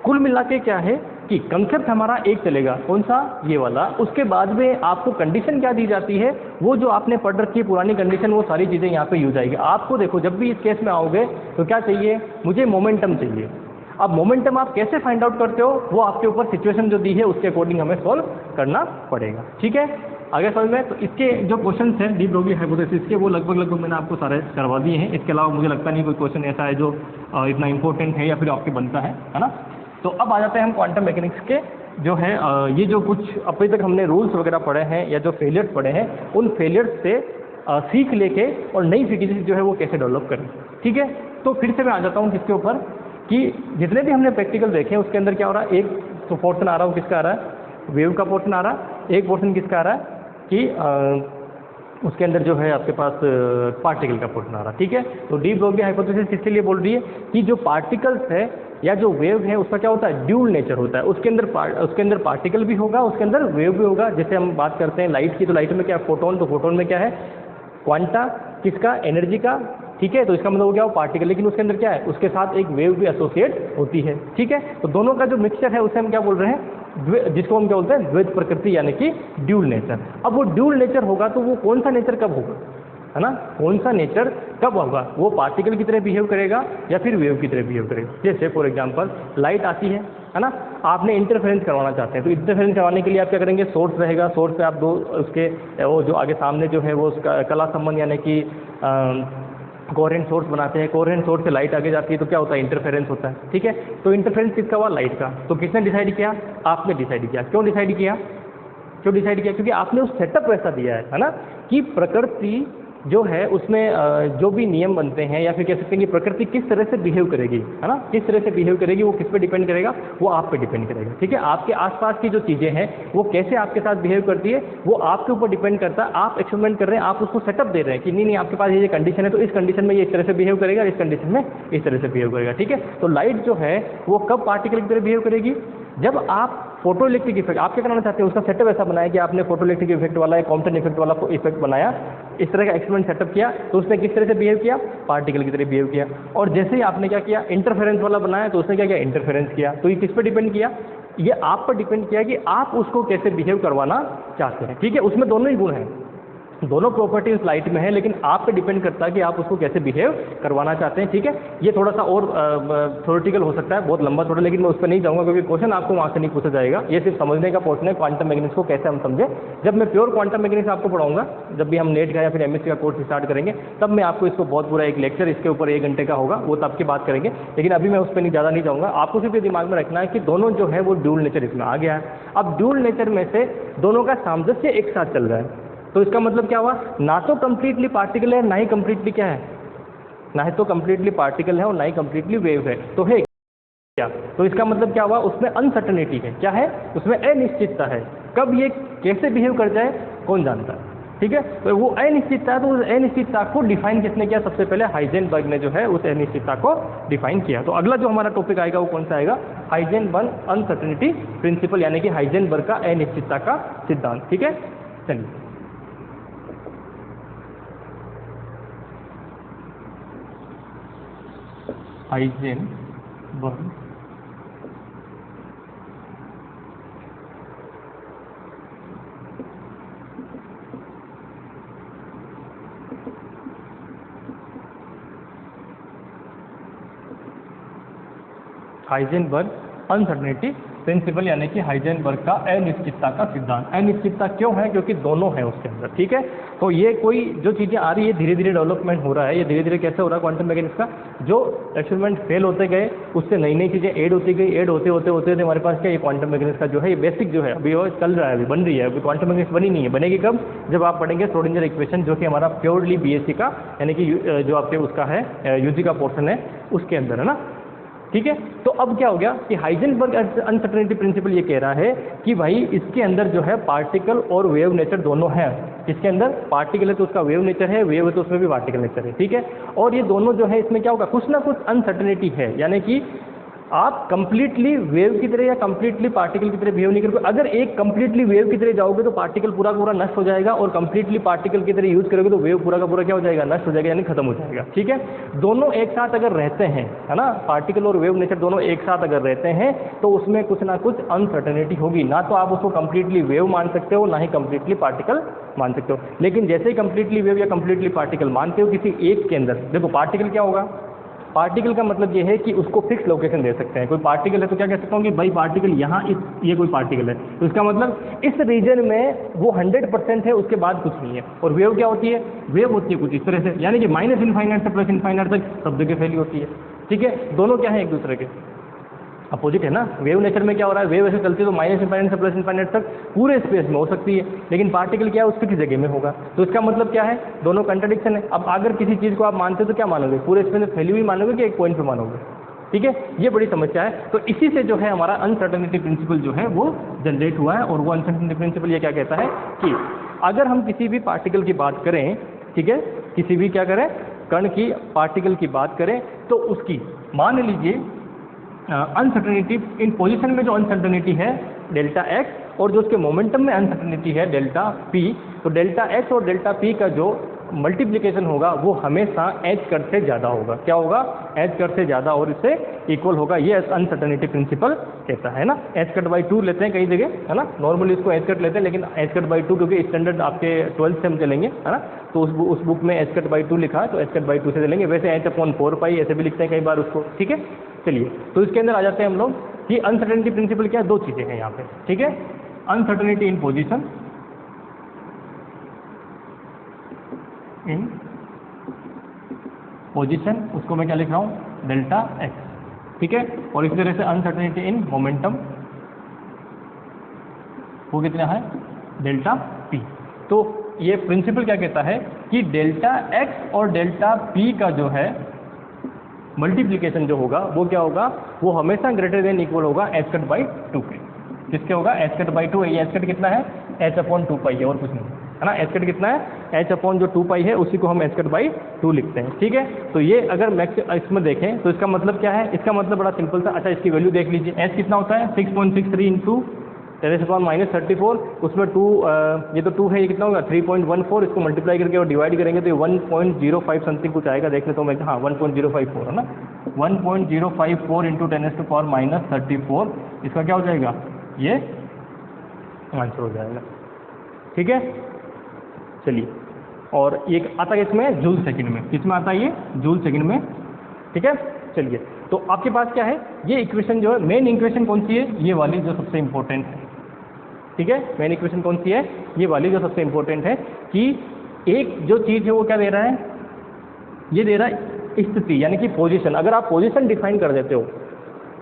कुल मिला के क्या है कि कंसेप्ट हमारा एक चलेगा, कौन सा, ये वाला। उसके बाद में आपको कंडीशन क्या दी जाती है, वो जो आपने पढ़ रखी है पुरानी कंडीशन, वो सारी चीज़ें यहाँ पे यूज आएगी। आपको देखो जब भी इस केस में आओगे तो क्या चाहिए, मुझे मोमेंटम चाहिए। अब मोमेंटम आप कैसे फाइंड आउट करते हो, वो आपके ऊपर सिचुएशन जो दी है उसके अकॉर्डिंग हमें सॉल्व करना पड़ेगा। ठीक है, आगे समझ में। तो इसके जो क्वेश्चन हैं डी ब्रोगली हाइपोथेसिस के, वो लगभग मैंने आपको सारे करवा दिए हैं। इसके अलावा मुझे लगता नहीं कोई क्वेश्चन ऐसा है जो इतना इंपॉर्टेंट है या फिर आपके बनता है ना। तो अब आ जाते हैं हम क्वांटम मैकेनिक्स के जो है ये जो कुछ अभी तक हमने रूल्स वगैरह पढ़े हैं या जो फेलियर्स पढ़े हैं, उन फेलियर्स से सीख लेके और नई फिजिक्स जो है वो कैसे डेवलप करें। ठीक है, तो फिर से मैं आ जाता हूँ किसके ऊपर कि जितने भी हमने प्रैक्टिकल देखे हैं उसके अंदर क्या हो रहा है, एक तो पोर्शन आ रहा है, वो किसका आ रहा है, वेव का पोर्शन आ रहा है, एक पोर्शन किसका आ रहा है कि उसके अंदर जो है आपके पास पार्टिकल का पोर्शन आ रहा है। ठीक है, तो डी ब्रोगली हाइपोथेसिस इसके लिए बोल रही है कि जो पार्टिकल्स है या जो वेव है उसका क्या होता है, ड्यूल नेचर होता है। उसके अंदर पार्टिकल भी होगा, उसके अंदर वेव भी होगा। जैसे हम बात करते हैं लाइट की, तो लाइट में क्या है, फोटोन, तो फोटोन में क्या है, क्वांटा किसका, एनर्जी का। ठीक है, तो इसका मतलब हो गया वो पार्टिकल, लेकिन उसके अंदर क्या है, उसके साथ एक वेव भी एसोसिएट होती है। ठीक है, तो दोनों का जो मिक्सचर है उसे हम क्या बोल रहे हैं, जिसको हम क्या बोलते हैं, द्वैत प्रकृति यानी कि ड्यूल नेचर। अब वो ड्यूल नेचर होगा तो वो कौन सा नेचर कब होगा, है ना, कौन सा नेचर कब होगा, वो पार्टिकल की तरह बिहेव करेगा या फिर वेव की तरह बिहेव करेगा। जैसे फॉर एग्जांपल लाइट आती है ना, आपने इंटरफेरेंस करवाना चाहते हैं, तो इंटरफेरेंस करवाने के लिए आप क्या करेंगे, सोर्स रहेगा, सोर्स पे आप दो उसके वो जो आगे सामने जो है वो उसका कला संबंध यानी कि कोहेरेंट सोर्स बनाते हैं। कोहेरेंट सोर्स से लाइट आगे जाती है तो क्या होता है, इंटरफेरेंस होता है। ठीक है, तो इंटरफेरेंस किसका हुआ, लाइट का। तो किसने डिसाइड किया, आपने डिसाइड किया। क्यों डिसाइड किया, क्योंकि आपने उस सेटअप वैसा दिया है ना, कि प्रकृति जो है उसमें जो भी नियम बनते हैं या फिर कह सकते हैं कि प्रकृति किस तरह से बिहेव करेगी, है ना, किस तरह से बिहेव करेगी, वो किस पे डिपेंड करेगा, वो आप पे डिपेंड करेगा। ठीक है, आपके आसपास की जो चीज़ें हैं वो कैसे आपके साथ बिहेव करती है वो आपके ऊपर डिपेंड करता है। आप एक्सपेरिमेंट कर रहे हैं, आप उसको सेटअप दे रहे हैं कि नहीं आपके पास ये कंडीशन है, तो इस कंडीशन में ये इस तरह से बिहेव करेगा, इस कंडीशन में इस तरह से बिहेव करेगा। ठीक है, तो लाइट जो है वो कब पार्टिकल की तरह बिहेव करेगी, जब आप फोटो इलेक्ट्रिक इफेक्ट आप क्या कराना चाहते हैं, उसका सेटअप ऐसा बनाया कि आपने फोटो इलेक्ट्रिक इफेक्ट वाला या कॉम्पटन इफेक्ट वाला इफेक्ट बनाया, इस तरह का एक्सपेरिमेंट सेटअप किया, तो उसने किस तरह से बिहेव किया, पार्टिकल की तरह बिहेव किया। और जैसे ही आपने क्या किया, इंटरफेरेंस वाला बनाया, तो उसने क्या किया, इंटरफेरेंस किया। तो ये किस पर डिपेंड किया, ये आप पर डिपेंड किया कि आप उसको कैसे बिहेव करवाना चाहते हैं। ठीक है, उसमें दोनों ही गुण हैं, दोनों प्रॉपर्टीज लाइट में है, लेकिन आप पे डिपेंड करता है कि आप उसको कैसे बिहेव करवाना चाहते हैं। ठीक है, ये थोड़ा सा और थ्योरेटिकल हो सकता है, बहुत लंबा थोड़ा, लेकिन मैं उस पर नहीं जाऊंगा क्योंकि क्वेश्चन आपको वहाँ से नहीं पूछा जाएगा। ये सिर्फ समझने का पोर्शन है क्वांटम मैकेनिक्स को कैसे हम समझे। जब मैं प्योर क्वांटम मैकेनिक्स आपको पढ़ाऊंगा, जब भी हम नेट का या फिर एमएससी का कोर्स स्टार्ट करेंगे, तब मैं आपको इसको बहुत पूरा एक लेक्चर इसके ऊपर 1 घंटे का होगा, वो तब की बात करेंगे। लेकिन अभी मैं उस पर ज़्यादा नहीं जाऊँगा। आपको सिर्फ ये दिमाग में रखना है कि दोनों जो है वो ड्यूल नेचर इसमें आ गया है। अब ड्यूल नेचर में से दोनों का सामंजस्य एक साथ चल रहा है, तो इसका मतलब क्या हुआ, ना तो कंप्लीटली पार्टिकल है, ना ही कंप्लीटली क्या है, ना तो कंप्लीटली पार्टिकल है और ना ही कंप्लीटली वेव है, तो है क्या। तो इसका मतलब क्या हुआ, उसमें अनसर्टेनिटी है। क्या है उसमें, अनिश्चितता है। कब ये कैसे बिहेव कर जाए कौन जानता है। ठीक है, तो वो अनिश्चितता है, तो उस अनिश्चितता को डिफाइन किसने किया, सबसे पहले हाइजेनबर्ग ने जो है उस अनिश्चितता को डिफाइन किया। तो अगला जो हमारा टॉपिक आएगा वो कौन सा आएगा, हाइजेनबर्ग अनसर्टेनिटी प्रिंसिपल, यानी कि हाइजेनबर्ग का अनिश्चितता का सिद्धांत। ठीक है, चलिए हाइजेनबर्ग हाइजेनबर्ग अनसर्टेनिटी प्रिंसिपल, यानी कि हाइजेनबर्ग का अनिश्चितता का सिद्धांत। अनिश्चितता क्यों है, क्योंकि दोनों है उसके अंदर। ठीक है, तो ये कोई जो चीज़ें आ रही है धीरे धीरे डेवलपमेंट हो रहा है। ये धीरे धीरे कैसे हो रहा है क्वांटम मैकेनिक्स का, जो एक्सपेरिमेंट फेल होते गए उससे नई नई चीज़ें ऐड होती गई, ऐड होते होते होते हमारे पास क्या, ये क्वांटम मैकेनिक्स का जो है ये बेसिक जो है अभी वो चल रहा है, अभी बन रही है। अभी क्वांटम मैकेनिक्स बनी नहीं है, बनेगी कब, जब आप पढ़ेंगे श्रोडिंगर इक्वेशन, जो कि हमारा प्योरली बीएससी का, यानी कि जो आपके उसका है यूजी का पोर्शन है उसके अंदर, है ना। ठीक है, तो अब क्या हो गया कि हाइजेनबर्ग अनसर्टेनिटी प्रिंसिपल ये कह रहा है कि भाई इसके अंदर जो है पार्टिकल और वेव नेचर दोनों हैं। इसके अंदर पार्टिकल है तो उसका वेव नेचर है, वेव है तो उसमें भी पार्टिकल नेचर है। ठीक है, और ये दोनों जो है इसमें क्या होगा, कुछ ना कुछ अनसर्टेनिटी है, यानी कि आप कंप्लीटली वेव की तरह या कंप्लीटली पार्टिकल की तरह बिहेव नहीं करोगे। अगर एक कंप्लीटली वेव की तरह जाओगे तो पार्टिकल पूरा का पूरा नष्ट हो जाएगा, और कंप्लीटली पार्टिकल की तरह यूज करोगे तो वेव पूरा का पूरा क्या हो जाएगा, नष्ट हो जाएगा, यानी खत्म हो जाएगा। ठीक है, दोनों एक साथ अगर रहते हैं, है ना, पार्टिकल और वेव नेचर दोनों एक साथ अगर रहते हैं तो उसमें कुछ ना कुछ अनसर्टेनिटी होगी। ना तो आप उसको कंप्लीटली वेव मान सकते हो, ना ही कंप्लीटली पार्टिकल मान सकते हो। लेकिन जैसे ही कंप्लीटली वेव या कंप्लीटली पार्टिकल मानते हो किसी एक के अंदर, देखो पार्टिकल क्या होगा, पार्टिकल का मतलब ये है कि उसको फिक्स लोकेशन दे सकते हैं। कोई पार्टिकल है तो क्या कह सकता हूँ कि भाई पार्टिकल यहाँ, ये कोई पार्टिकल है तो इसका मतलब इस रीजन में वो 100% है, उसके बाद कुछ नहीं है। और वेव क्या होती है, वेव होती है कुछ इस तरह से, यानी कि माइनस इनफाइनाइट से प्लस इनफाइनाइट तक सब जगह फैली होती है। ठीक है, दोनों क्या है, एक दूसरे के अपोजिट है ना। वेव नेचर में क्या हो रहा है, वेव ऐसे चलती है तो माइनस इनफाइनाइट से प्लस इनफाइनाइट तक पूरे स्पेस में हो सकती है, लेकिन पार्टिकल क्या है उस फिक्स जगह में होगा। तो इसका मतलब क्या है, दोनों कंट्राडिक्शन है। अब अगर किसी चीज़ को आप मानते हो तो क्या मानोगे, पूरे स्पेस में फैली हुई मानोगे कि एक पॉइंट पे मानोगे। ठीक है, ये बड़ी समस्या है। तो इसी से जो है हमारा अनसर्टेनिटी प्रिंसिपल जो है वो जनरेट हुआ है। और वो अनसर्टेनिटी प्रिंसिपल ये क्या कहता है कि अगर हम किसी भी पार्टिकल की बात करें, ठीक है, किसी भी क्या करें, कण की, पार्टिकल की बात करें, तो उसकी मान लीजिए अनसर्टेनिटी इन पोजीशन में जो अनसर्टेनिटी है डेल्टा एक्स, और जो उसके मोमेंटम में अनसर्टेनिटी है डेल्टा पी, तो डेल्टा एक्स और डेल्टा पी का जो मल्टीप्लिकेशन होगा वो हमेशा एच कट से ज़्यादा होगा। क्या होगा, एच कट से ज़्यादा और इससे इक्वल होगा। ये अनसर्टेनिटी प्रिंसिपल कहता है ना। एच कट बाई 2 लेते हैं कई जगह, है ना, नॉर्मली इसको एच कट लेते हैं, लेकिन एच कट बाई 2 क्योंकि स्टैंडर्ड आपके 12th से हम चलेंगे, है ना, तो उस बुक में एच कट बाई 2 लिखा है, तो एच कट बाई 2 से चलेंगे। वैसे एच अपॉन 4 पाई ऐसे भी लिखते हैं कई बार उसको। ठीक है, चलिए तो इसके अंदर आ जाते हैं हम लोग कि अनसर्टेनिटी प्रिंसिपल क्या है, दो चीज़ें हैं यहाँ पे। ठीक है, अनसर्टेनिटी इन पोजीशन, इन पोजीशन उसको मैं क्या लिख रहा हूँ, डेल्टा एक्स। ठीक है, और इसी तरह से अनसर्टेनिटी इन मोमेंटम, वो कितना है, डेल्टा पी। तो ये प्रिंसिपल क्या कहता है कि डेल्टा एक्स और डेल्टा पी का जो है मल्टीप्लिकेशन जो होगा वो क्या होगा, वो हमेशा ग्रेटर देन इक्वल होगा एच कट बाई 2 के। किसके होगा, एच कट बाई 2। ये एच कट कितना है, एच अपॉन 2 पाई है और कुछ नहीं, है ना। एच कट कितना है, एच अपॉन जो 2 पाई है उसी को हम एच कट बाई 2 लिखते हैं। ठीक है, तो ये अगर मैक्स इसमें देखें तो इसका मतलब क्या है, इसका मतलब बड़ा सिंपल था। अच्छा, इसकी वैल्यू देख लीजिए, एच कितना होता है, 6.63 इंटू 10⁻⁻34, उसमें 2 ये तो 2 है, ये कितना होगा 3.14, इसको मल्टीप्लाई करके और डिवाइड करेंगे तो ये 1.05 समथिंग कुछ आएगा, देख ले तो मैं, हाँ 1.054 है ना, 1.054 इंटू 10⁻34, इसका क्या हो जाएगा, ये आंसर हो जाएगा। ठीक है, चलिए और ये आता है इसमें जूल सेकंड में, किसमें आता है ये जूल सेकंड में, ठीक है। चलिए, तो आपके पास क्या है, ये इक्वेशन जो है, मेन इक्वेशन कौन सी है, ये वाली जो सबसे इंपॉर्टेंट है, ठीक है। मेन इक्वेशन कौन सी है, ये वाली जो सबसे इंपॉर्टेंट है कि एक जो चीज़ है वो क्या दे रहा है, ये दे रहा है स्थिति यानी कि पोजीशन। अगर आप पोजीशन डिफाइन कर देते हो,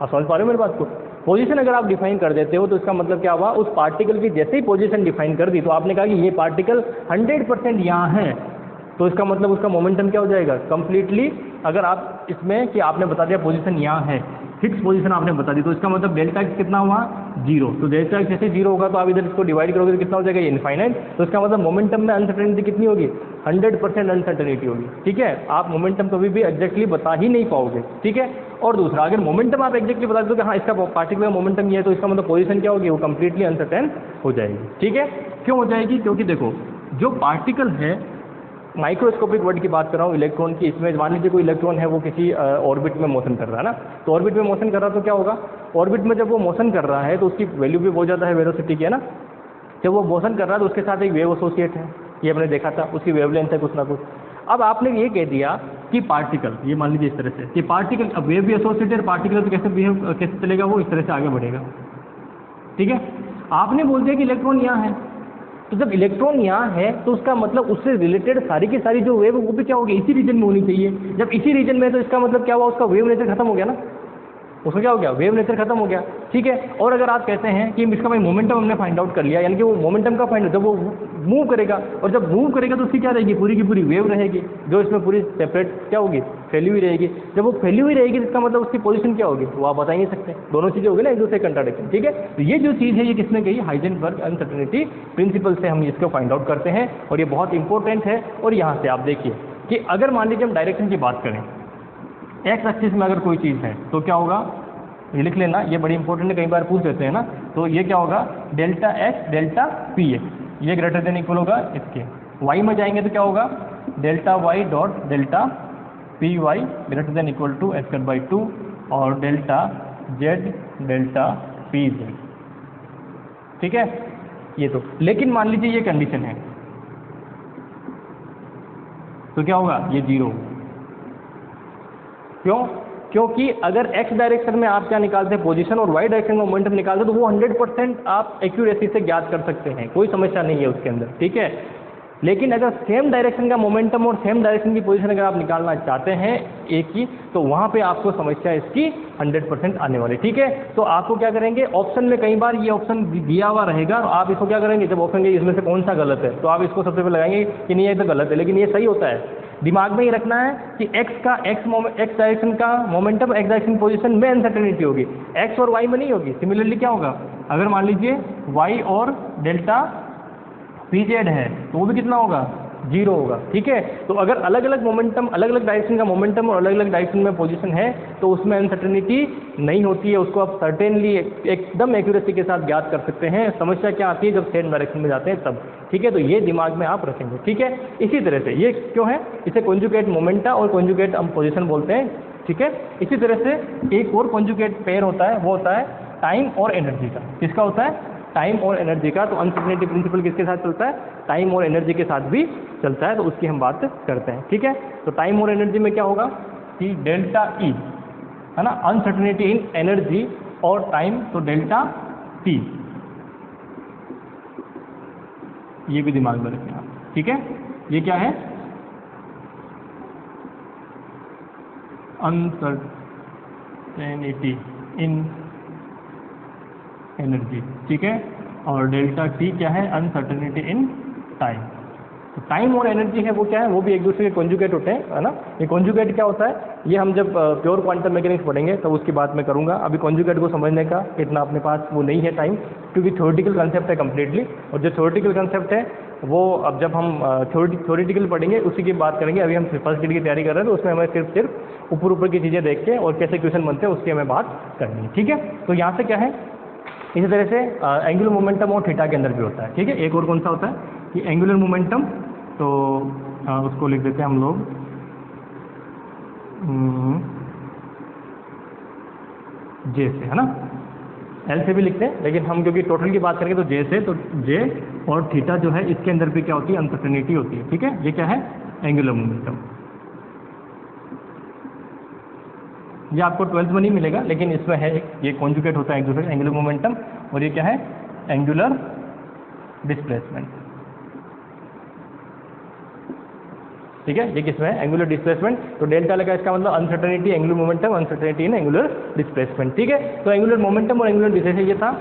आप समझ पा रहे हो मेरी बात को, पोजीशन अगर आप डिफाइन कर देते हो तो इसका मतलब क्या हुआ, उस पार्टिकल की जैसे ही पोजीशन डिफाइन कर दी तो आपने कहा कि ये पार्टिकल 100% यहाँ है, तो इसका मतलब उसका मोमेंटम क्या हो जाएगा कंप्लीटली। अगर आप इसमें कि आपने बता दिया पोजीशन यहाँ है, फिक्स पोजीशन आपने बता दी, तो इसका मतलब डेल्टा एक्स कितना हुआ 0। तो डेल्टा एक्स जैसे 0 होगा तो आप इधर इसको डिवाइड करोगे तो कितना हो जाएगा ये इनफाइनाइट। तो इसका मतलब मोमेंटम में अनसर्टेनिटी कितनी होगी, 100% अनसर्टेनिटी होगी, ठीक है। आप मोमेंटम कभी भी एग्जैक्टली बता ही नहीं पाओगे, ठीक है। और दूसरा, अगर मोमेंटम आप एग्जैक्टली बता दो कि हाँ इसका पार्टिकुलर मोमेंटम ये है, तो इसका मतलब पोजीशन क्या होगी, वो कंप्लीटली अनसर्टेन हो जाएगी, ठीक है। क्यों हो जाएगी, क्योंकि देखो जो पार्टिकल है, माइक्रोस्कोपिक वर्ड की बात कर रहा हूँ, इलेक्ट्रॉन की, इसमें मान लीजिए कोई इलेक्ट्रॉन है वो किसी ऑर्बिट में मोशन कर रहा है ना, तो ऑर्बिट में मोशन कर रहा है तो क्या होगा, ऑर्बिट में जब वो मोशन कर रहा है तो उसकी वैल्यू भी बहुत ज़्यादा है वेलोसिटी की, है ना। जब वो मोशन कर रहा है तो उसके साथ एक वेव एसोसिएट है, ये हमने देखा था, उसकी वेवलेंथ है कुछ ना कुछ। अब आपने ये कह दिया कि पार्टिकल, ये मान लीजिए इस तरह से कि पार्टिकल, अब वेव भी एसोसिएटेड पार्टिकल तो कैसे चलेगा, वो इस तरह से आगे बढ़ेगा, ठीक है। आपने बोल दिया कि इलेक्ट्रॉन यहाँ है, तो जब इलेक्ट्रॉन यहाँ है तो उसका मतलब उससे रिलेटेड सारी की सारी जो वेव वो भी क्या होगी, इसी रीजन में होनी चाहिए। जब इसी रीजन में है तो इसका मतलब क्या हुआ, उसका वेव नेचर खत्म हो गया ना, उसका क्या हो गया, वेव नेचर खत्म हो गया, ठीक है। और अगर आप कहते हैं कि इसका भाई मोमेंटम हमने फाइंड आउट कर लिया, यानी कि वो मोमेंटम का फाइंड, जब वो मूव करेगा, और जब मूव करेगा तो उसकी क्या रहेगी, पूरी की पूरी वेव रहेगी, जो इसमें पूरी सेपरेट क्या होगी, फैली हुई रहेगी। जब वो फैली हुई रहेगी तो इसका मतलब उसकी पोजीशन क्या होगी, वो आप बता ही नहीं सकते, दोनों चीज़ें होगी ना एक दूसरे कंट्राडिक्शन, ठीक है। तो ये जो चीज़ है ये किसने कही, हाइजेनबर्ग अनसर्टेनिटी प्रिंसिपल से हम इसको फाइंड आउट करते हैं, और ये बहुत इंपॉर्टेंट है। और यहाँ से आप देखिए कि अगर मान लीजिए हम डायरेक्शन की बात करें, एक्स एक्सिस में अगर कोई चीज़ है तो क्या होगा, ये लिख लेना, ये बड़ी इंपॉर्टेंट है, कई बार पूछ देते हैं ना। तो ये क्या होगा, delta X delta P X, ये ग्रेटर देन इक्वल होगा इसके। वाई में जाएंगे तो क्या होगा, delta Y dot delta P Y greater than equal to X by 2, और delta Z delta P Z, ठीक है। ये तो, लेकिन मान लीजिए ये कंडीशन है तो क्या होगा, ये 0 होगा। क्यों, क्योंकि अगर x डायरेक्शन में आप क्या निकालते हैं पोजीशन, और y डायरेक्शन में मोमेंटम निकालते हैं, तो वो 100% आप एक्यूरेसी से ज्ञात कर सकते हैं, कोई समस्या नहीं है उसके अंदर, ठीक है। लेकिन अगर सेम डायरेक्शन का मोमेंटम और सेम डायरेक्शन की पोजीशन अगर आप निकालना चाहते हैं एक ही, तो वहाँ पे आपको समस्या इसकी 100% आने वाली, ठीक है। तो आपको क्या करेंगे, ऑप्शन में कई बार ये ऑप्शन दिया हुआ रहेगा, और आप इसको क्या करेंगे, जब ऑप्शन इसमें से कौन सा गलत है तो आप इसको सबसे पहले लगाएंगे कि नहीं ये तो गलत है, लेकिन ये सही होता है। दिमाग में ये रखना है कि x डायरेक्शन का मोमेंटम x डायरेक्शन पोजीशन में अनसर्टेनिटी होगी, x और y में नहीं होगी। सिमिलरली क्या होगा, अगर मान लीजिए y और डेल्टा पी जेड है तो वो भी कितना होगा, 0 होगा, ठीक है। तो अगर अलग अलग मोमेंटम, अलग अलग डायरेक्शन का मोमेंटम और अलग अलग डायरेक्शन में पोजीशन है तो उसमें अनसर्टेनिटी नहीं होती है, उसको आप सर्टेनली एकदम एक्यूरेसी के साथ ज्ञात कर सकते हैं। समस्या क्या आती है, जब सेम डायरेक्शन में जाते हैं तब, ठीक है। तो ये दिमाग में आप रखेंगे, ठीक है। इसी तरह से ये क्यों है, इसे कॉन्जुगेट मोमेंटा और कॉन्जुगेट हम पोजीशन बोलते हैं, ठीक है। इसी तरह से एक और कॉन्जुगेट पेयर होता है, वो होता है टाइम और एनर्जी का। किसका होता है, टाइम और एनर्जी का। तो अनसर्टेनिटी प्रिंसिपल किसके साथ चलता है, टाइम और एनर्जी के साथ भी चलता है, तो उसकी हम बात करते हैं, ठीक है। तो टाइम और एनर्जी में क्या होगा कि डेल्टा ई, है ना, अनसर्टेनिटी इन एनर्जी और टाइम, तो डेल्टा टी, ये भी दिमाग में रखें आप, ठीक है। ये क्या है, अनसर्टेनिटी इन एनर्जी, ठीक है। और डेल्टा टी क्या है, अनसर्टेनिटी इन टाइम। तो टाइम और एनर्जी है वो क्या है, वो भी एक दूसरे के कॉन्जुगेट होते हैं, है ना। ये कॉन्जुगेट क्या होता है, ये हम जब प्योर क्वांटम मैकेनिक्स पढ़ेंगे तब उसकी बात मैं करूंगा। अभी कॉन्जुगेट को समझने का इतना अपने पास वो नहीं है टाइम, क्योंकि थ्योरेटिकल कंसेप्ट है कम्प्लीटली, और जो थ्योरेटिकल कंसेप्ट है वो अब जब हम थ्योरेटिकल पढ़ेंगे उसी की बात करेंगे। अभी हम फर्स्ट डिग्री की तैयारी कर रहे हैं तो उसमें हमें सिर्फ ऊपर की चीज़ें देख के और कैसे क्वेश्चन बनते हैं उसकी हमें बात करनी है, ठीक है। तो यहाँ से क्या है, इसी तरह से एंगुलर मोमेंटम और थीटा के अंदर भी होता है, ठीक है। एक और कौन सा होता है कि एंगुलर मोमेंटम, तो उसको लिख देते हैं हम लोग जे से, है ना। एल से भी लिखते हैं, लेकिन हम क्योंकि टोटल की बात करेंगे तो जे से, तो जे और थीटा जो है इसके अंदर भी क्या होती है, अनसर्टेनिटी होती है। ठीक है, ये क्या है, एंगुलर मोमेंटम। ये आपको 12th में नहीं मिलेगा, लेकिन इसमें है ये कॉन्जुगेट होता है एक दूसरे, एंगुलर मोमेंटम, और ये क्या है, एंगुलर डिस्प्लेसमेंट। ठीक है, ये किसमें है, एंगुलर डिस्प्लेसमेंट। तो डेल्टा लगा, इसका मतलब अनसर्टेनिटी एंगुलर मोमेंटम, अनसर्टेनिटी इन एंगुलर डिस्प्लेसमेंट। ठीक है, तो एंगुलर मोमेंटम और एंगुलर डिस्प्लेसमेंट, ये था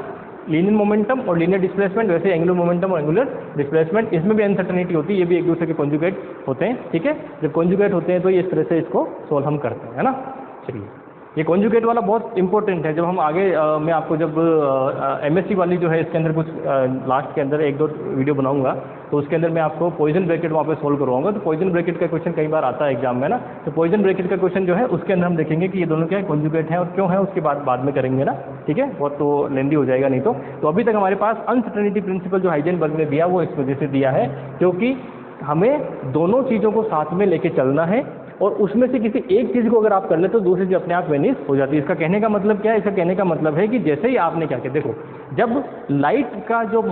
लीनियर मोमेंटम और लीनियर डिस्प्लेसमेंट। वैसे एंगुलर मोमेंटम और एंगुलर डिस्प्लेसमेंट, इसमें भी अनसर्टेनिटी होती है, ये भी एक दूसरे के कॉन्जुगेट होते हैं। ठीक है, जब कॉन्जुगेट होते हैं तो इस तरह से इसको सोल्व हम करते हैं, है ना। चलिए, ये कॉन्जुगेट वाला बहुत इंपॉर्टेंट है। जब हम आगे मैं आपको जब एमएससी वाली जो है इसके अंदर कुछ लास्ट के अंदर 1-2 वीडियो बनाऊंगा, तो उसके अंदर मैं आपको पॉइजन ब्रैकेट वहाँ पे सोल्व करवाऊंगा। तो पॉइजन ब्रैकेट का क्वेश्चन कई बार आता है एग्जाम में ना, तो पॉइजन ब्रैकेट का क्वेश्चन जो है उसके अंदर हम देखेंगे कि ये दोनों क्या है, कॉन्जुगेट है और क्यों है, उसके बाद में करेंगे ना। ठीक है, बहुत तो लेंदी हो जाएगा नहीं तो अभी तक हमारे पास अनसर्टेनिटी प्रिंसिपल जो हाइजेनबर्ग ने दिया वो इस वजह से दिया है क्योंकि हमें दोनों चीज़ों को साथ में लेके चलना है, और उसमें से किसी एक चीज़ को अगर आप कर ले तो दूसरी चीज़ अपने आप वेनिश हो जाती है। इसका कहने का मतलब क्या है, इसका कहने का मतलब है कि जैसे ही आपने क्या किया, देखो जब लाइट का जो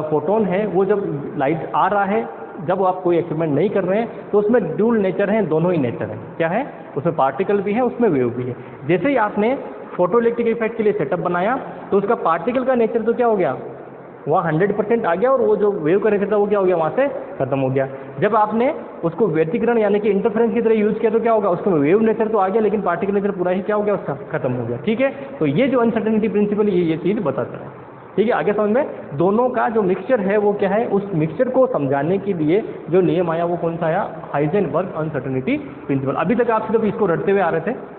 फोटोन है वो जब लाइट आ रहा है, जब आप कोई एक्सपेरिमेंट नहीं कर रहे हैं तो उसमें ड्यूल नेचर है, दोनों ही नेचर है। क्या है, उसमें पार्टिकल भी है, उसमें वेव भी है। जैसे ही आपने फोटो इलेक्ट्रिक इफेक्ट के लिए सेटअप बनाया तो उसका पार्टिकल का नेचर तो क्या हो गया, वहाँ 100% आ गया, और वो जो वेव का नेचर था वो क्या हो गया, वहाँ से खत्म हो गया। जब आपने उसको व्यतिकरण यानी कि इंटरफेरेंस की तरह यूज़ किया तो क्या होगा, उसको वेव नेचर तो आ गया लेकिन पार्टिकल नेचर पूरा ही क्या हो गया, उसका खत्म हो गया। ठीक है, तो ये जो अनसर्टेनिटी प्रिंसिपल ये चीज़ बताता है। ठीक है, आगे समझ में, दोनों का जो मिक्सचर है वो क्या है, उस मिक्सचर को समझाने के लिए जो नियम आया वो कौन सा आया, हाइजेनबर्ग अनसर्टेनिटी प्रिंसिपल। अभी तक आप सिर्फ इसको रटते हुए आ रहे थे।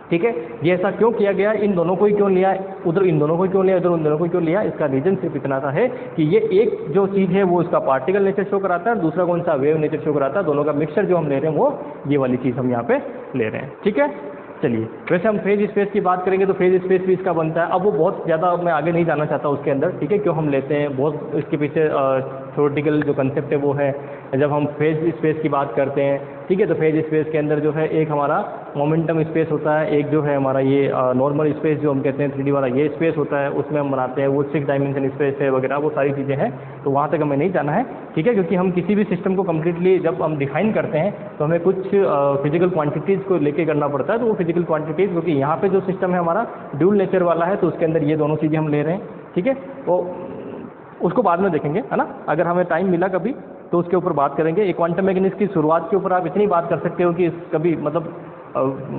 ठीक है, ये ऐसा क्यों किया गया, इन दोनों को ही क्यों लिया, उधर इन दोनों को क्यों लिया, उधर उन दोनों को क्यों लिया, इसका रीजन सिर्फ इतना सा है कि ये एक जो चीज़ है वो उसका पार्टिकल नेचर शो कराता है, दूसरा कौन सा, वेव नेचर शो कराता है। दोनों का मिक्सचर जो हम ले रहे हैं वो ये वाली चीज़ हम यहाँ पे ले रहे हैं। ठीक है, चलिए, वैसे हम फेज स्पेस की बात करेंगे तो फेज स्पेस भी इसका बनता है। अब वो बहुत ज़्यादा मैं आगे नहीं जाना चाहता उसके अंदर। ठीक है, क्यों हम लेते हैं, बहुत इसके पीछे थ्योरेटिकल जो कंसेप्ट है वो है। जब हम फेज स्पेस की बात करते हैं, ठीक है, तो फेज स्पेस के अंदर जो है एक हमारा मोमेंटम स्पेस होता है, एक जो है हमारा ये नॉर्मल स्पेस जो हम कहते हैं 3D वाला ये स्पेस होता है, उसमें हम बनाते हैं, वो 6 डायमेंशन स्पेस है वगैरह, वो सारी चीज़ें हैं। तो वहाँ तक हमें नहीं जाना है। ठीक है, क्योंकि हम किसी भी सिस्टम को कम्प्लीटली जब हम डिफाइन करते हैं तो हमें कुछ फिजिकल क्वांटिटीज़ को लेके करना पड़ता है। तो वो फिजिकल क्वांटिटीज़, क्योंकि यहाँ पे जो सिस्टम है हमारा ड्यूल नेचर वाला है, तो उसके अंदर ये दोनों चीज़ें हम ले रहे हैं। ठीक है, तो उसको बाद में देखेंगे, है ना, अगर हमें टाइम मिला कभी तो उसके ऊपर बात करेंगे। एक क्वांटम मैकेनिक्स की शुरुआत के ऊपर आप इतनी बात कर सकते हो कि कभी मतलब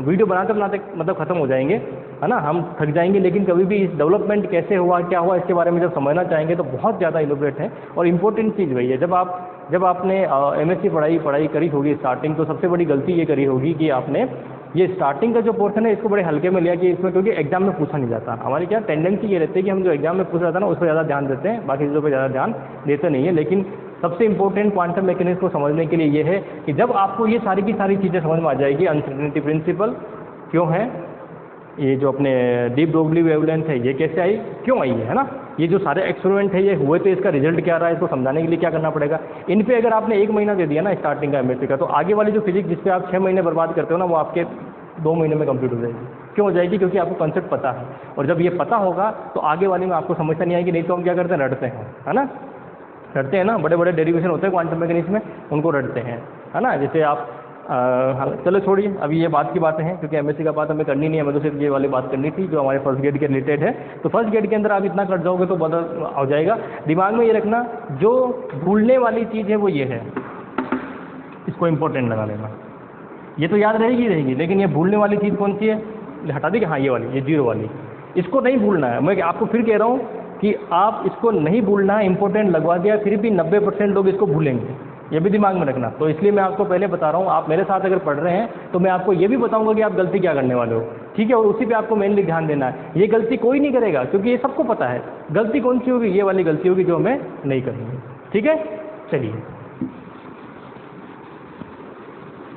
वीडियो बनाते बनाते मतलब ख़त्म हो जाएंगे, है ना, हम थक जाएंगे। लेकिन कभी भी इस डेवलपमेंट कैसे हुआ, क्या हुआ, इसके बारे में जब समझना चाहेंगे तो बहुत ज़्यादा इनोवेट है। और इम्पोर्टेंट चीज़ वही है, जब आपने एमएससी पढ़ाई करी होगी स्टार्टिंग, तो सबसे बड़ी गलती ये करी होगी कि आपने ये स्टार्टिंग का जो पोर्शन है इसको बड़े हल्के में लिया कि इसमें, क्योंकि एग्जाम में पूछा नहीं जाता। हमारी क्या टेंडेंसी ये रहती है कि हम जो एग्जाम में पूछा जाता है ना उस पर ज़्यादा ध्यान देते हैं, बाकी चीज़ों पर ज़्यादा ध्यान देते नहीं है। लेकिन सबसे इंपॉर्टेंट क्वांटम मैकेनिक्स को समझने के लिए ये है कि जब आपको ये सारी की सारी चीज़ें समझ में आ जाएगी, अनसर्टेनिटी प्रिंसिपल क्यों है, ये जो अपने डीप ब्रोगली वेवलेंथ है ये कैसे आई, क्यों आई है ना, ये जो सारे एक्सपेरिमेंट है ये हुए, तो इसका रिजल्ट क्या रहा है, इसको समझाने के लिए क्या करना पड़ेगा। इन पे अगर आपने 1 महीना दे दिया ना स्टार्टिंग का एमएससी का, तो आगे वाली जो फिजिक्स जिस पे आप 6 महीने बर्बाद करते हो ना, वो आपके 2 महीने में कंप्लीट हो जाएगी। क्यों हो जाएगी, क्योंकि आपको कंसेप्ट पता है। और जब ये पता होगा तो आगे वाली में आपको समस्या नहीं आएगी। नहीं तो हम क्या करते हैं, रटते हैं, है ना, रटते हैं ना, बड़े बड़े डेरिवेशन होते हैं क्वांटम मैकेनिक्स में, उनको रटते हैं, है ना। जैसे आप चलो छोड़िए, अभी ये बात की बातें हैं क्योंकि एमएससी का बात हमें करनी नहीं है, हमें तो सिर्फ ये वाली बात करनी थी जो हमारे फर्स्ट गेट के रिलेटेड है। तो फर्स्ट गेट के अंदर आप इतना कर जाओगे तो बदल हो जाएगा। दिमाग में ये रखना, जो भूलने वाली चीज़ है वो ये है, इसको इम्पोर्टेंट लगा लेना। ये तो याद रहेगी, लेकिन ये भूलने वाली चीज़ कौन सी है, हटा दी कि हाँ ये वाली, ये 0 वाली, इसको नहीं भूलना है। मैं आपको फिर कह रहा हूँ कि आप इसको नहीं भूलना है, इंपॉर्टेंट लगवा दिया, फिर भी 90% लोग इसको भूलेंगे, ये भी दिमाग में रखना। तो इसलिए मैं आपको पहले बता रहा हूँ, आप मेरे साथ अगर पढ़ रहे हैं तो मैं आपको ये भी बताऊंगा कि आप गलती क्या करने वाले हो। ठीक है, और उसी पे आपको मेनली ध्यान देना है। ये गलती कोई नहीं करेगा क्योंकि ये सबको पता है। गलती कौन सी होगी, ये वाली गलती होगी जो हमें नहीं करनी है। ठीक है, चलिए,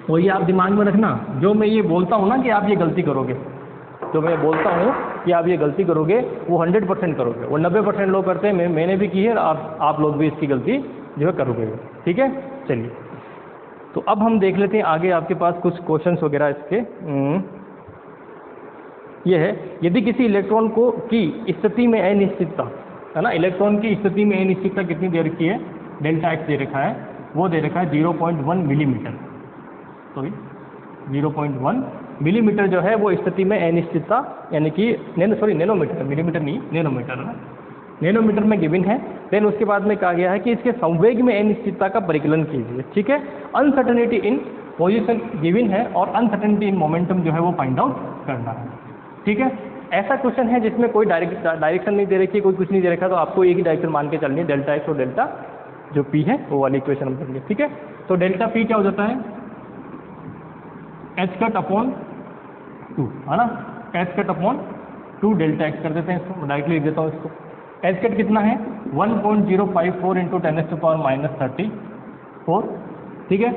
तो ये आप दिमाग में रखना, जो मैं ये बोलता हूँ ना कि आप ये गलती करोगे, जो मैं बोलता हूँ कि आप ये गलती करोगे वो 100% करोगे, वो 90% लोग करते हैं, मैंने भी की है, आप लोग भी इसकी गलती जो है करोगे। ठीक है, चलिए, तो अब हम देख लेते हैं आगे आपके पास कुछ क्वेश्चंस वगैरह इसके। ये है, यदि किसी इलेक्ट्रॉन को की स्थिति में अनिश्चितता है ना, इलेक्ट्रॉन की स्थिति में अनिश्चितता कितनी दे रखी है, डेल्टा एक्स दे रखा है, वो दे रखा है 0.1 मिलीमीटर, सॉरी 0.1 मिलीमीटर जो है वो स्थिति में अनिश्चितता यानी कि नैनोमीटर, मिलीमीटर नहीं नैनोमीटर है, नैनोमीटर में गिवन है। देन उसके बाद में कहा गया है कि इसके संवेग में अनिश्चितता का परिकलन कीजिए, ठीक है। अनसर्टेनिटी इन पोजीशन गिवन है और अनसर्टेनिटी इन मोमेंटम जो है वो फाइंड आउट करना है, ठीक है। ऐसा क्वेश्चन है जिसमें कोई डायरेक्शन नहीं दे रखी है, कोई कुछ नहीं दे रखा, तो आपको एक ही डायरेक्शन मान के चलनी है, डेल्टा एक्स और डेल्टा जो पी है वो वाली इक्वेशन हम करेंगे, ठीक है। तो डेल्टा पी क्या हो जाता है, एच कट अपॉन 2 है ना, H cut upon 2 delta x कर देते हैं, इसको डायरेक्टली लिख देता हूँ इसको। एच कट कितना है 1.054 इंटू 10⁻34, ठीक है।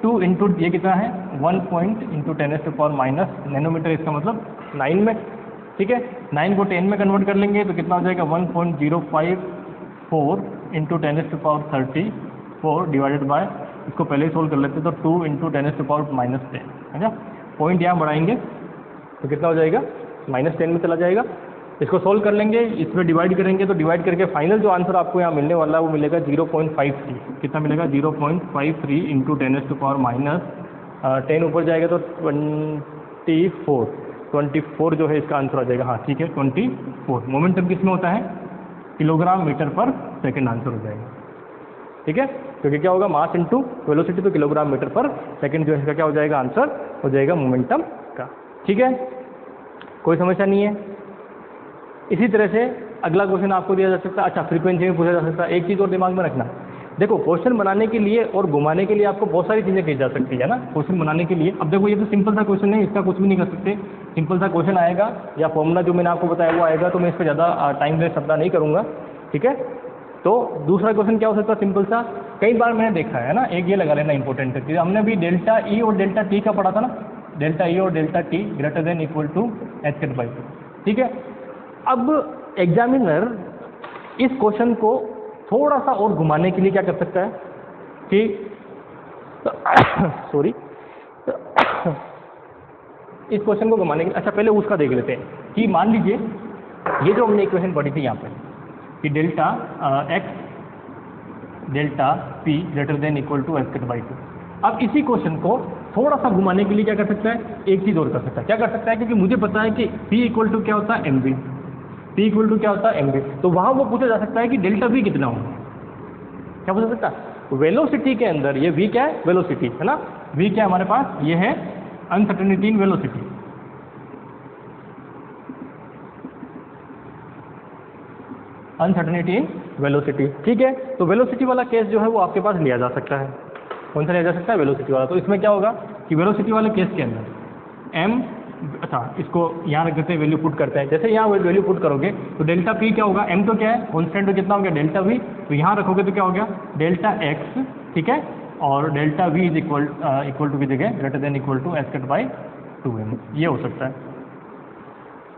2 इंटू ये कितना है 1 इंटू 10⁻- नैनोमीटर, इसका मतलब 9 में, ठीक है। 9 को 10 में कन्वर्ट कर लेंगे तो कितना हो जाएगा 1.054 इंटू 10⁻34 डिवाइडेड बाय, इसको पहले ही सोल्व कर लेते तो 2 इंटू 10⁻10 है ना, पॉइंट यहाँ बढ़ाएंगे तो कितना हो जाएगा -10 में चला जाएगा। इसको सोल्व कर लेंगे, इसमें डिवाइड करेंगे तो डिवाइड करके फाइनल जो आंसर आपको यहाँ मिलने वाला है वो मिलेगा 0.53, कितना मिलेगा 0.53 इंटू 10⁻10 ऊपर जाएगा तो 24 जो है इसका आंसर आ जाएगा, हाँ ठीक है 24। मोमेंटम किसमें होता है, किलोग्राम मीटर पर सेकेंड आंसर हो जाएगा, ठीक है, क्योंकि क्या होगा मास इंटू वेलोसिटी, तो किलोग्राम मीटर पर सेकेंड जो है इसका क्या हो जाएगा आंसर हो जाएगा मोमेंटम का, ठीक है। कोई समस्या नहीं है। इसी तरह से अगला क्वेश्चन आपको दिया जा सकता है, अच्छा फ्रीक्वेंसी में पूछा जा सकता है। एक चीज़ और दिमाग में रखना, देखो क्वेश्चन बनाने के लिए और घुमाने के लिए आपको बहुत सारी चीज़ें की जा सकती है ना, क्वेश्चन बनाने के लिए। अब देखो ये तो सिंपल सा क्वेश्चन है, इसका कुछ भी नहीं कर सकते, सिंपल सा क्वेश्चन आएगा या फॉर्मूला जो मैंने आपको बताया वो आएगा, तो मैं इस पर ज़्यादा टाइम वेस्ट अपना नहीं करूँगा, ठीक है। तो दूसरा क्वेश्चन क्या हो सकता है, सिंपल सा, कई बार मैंने देखा है ना, एक ये लगा लेना इंपॉर्टेंट है, हमने भी डेल्टा ई और डेल्टा टी का पढ़ा था ना, डेल्टा ई और delta T greater than equal to H cut by 2, ठीक है। अब एग्जामिनर इस क्वेश्चन को थोड़ा सा और घुमाने के लिए क्या कर सकता है कि सॉरी इस क्वेश्चन को घुमाने के लिए, अच्छा पहले उसका देख लेते हैं कि मान लीजिए ये जो हमने इक्वेशन पढ़ी थी यहाँ पर कि delta X delta P greater than equal to H cut by 2, अब इसी क्वेश्चन को थोड़ा सा घुमाने के लिए क्या कर सकता है, एक चीज़ और कर सकता है। क्या कर सकता है, क्योंकि मुझे पता है कि P इक्वल टू क्या होता है M V, P equal to क्या होता है एम वी, तो वहाँ वो पूछा जा सकता है कि डेल्टा V कितना होगा, क्या पूछा सकता है, वेलोसिटी के अंदर ये V क्या है, वेलोसिटी है ना, V क्या है हमारे पास, ये है uncertainty in velocity, uncertainty in velocity, ठीक है। तो वेलोसिटी वाला केस जो है वो आपके पास लिया जा सकता है, कौन सा लिया जा सकता है, वेलोसिटी वाला। तो इसमें क्या होगा कि वेलोसिटी वाले केस के अंदर m, अच्छा इसको यहाँ रख देते हैं, वैल्यू पुट करते हैं, जैसे यहाँ वैल्यू पुट करोगे तो डेल्टा p क्या होगा, m तो क्या है कॉन्स्टेंट, तो कितना हो गया डेल्टा v, तो यहाँ रखोगे तो क्या हो गया डेल्टा x, ठीक है, और delta v is equal to की जगह greater than equal to H cut by 2m, ये हो सकता है,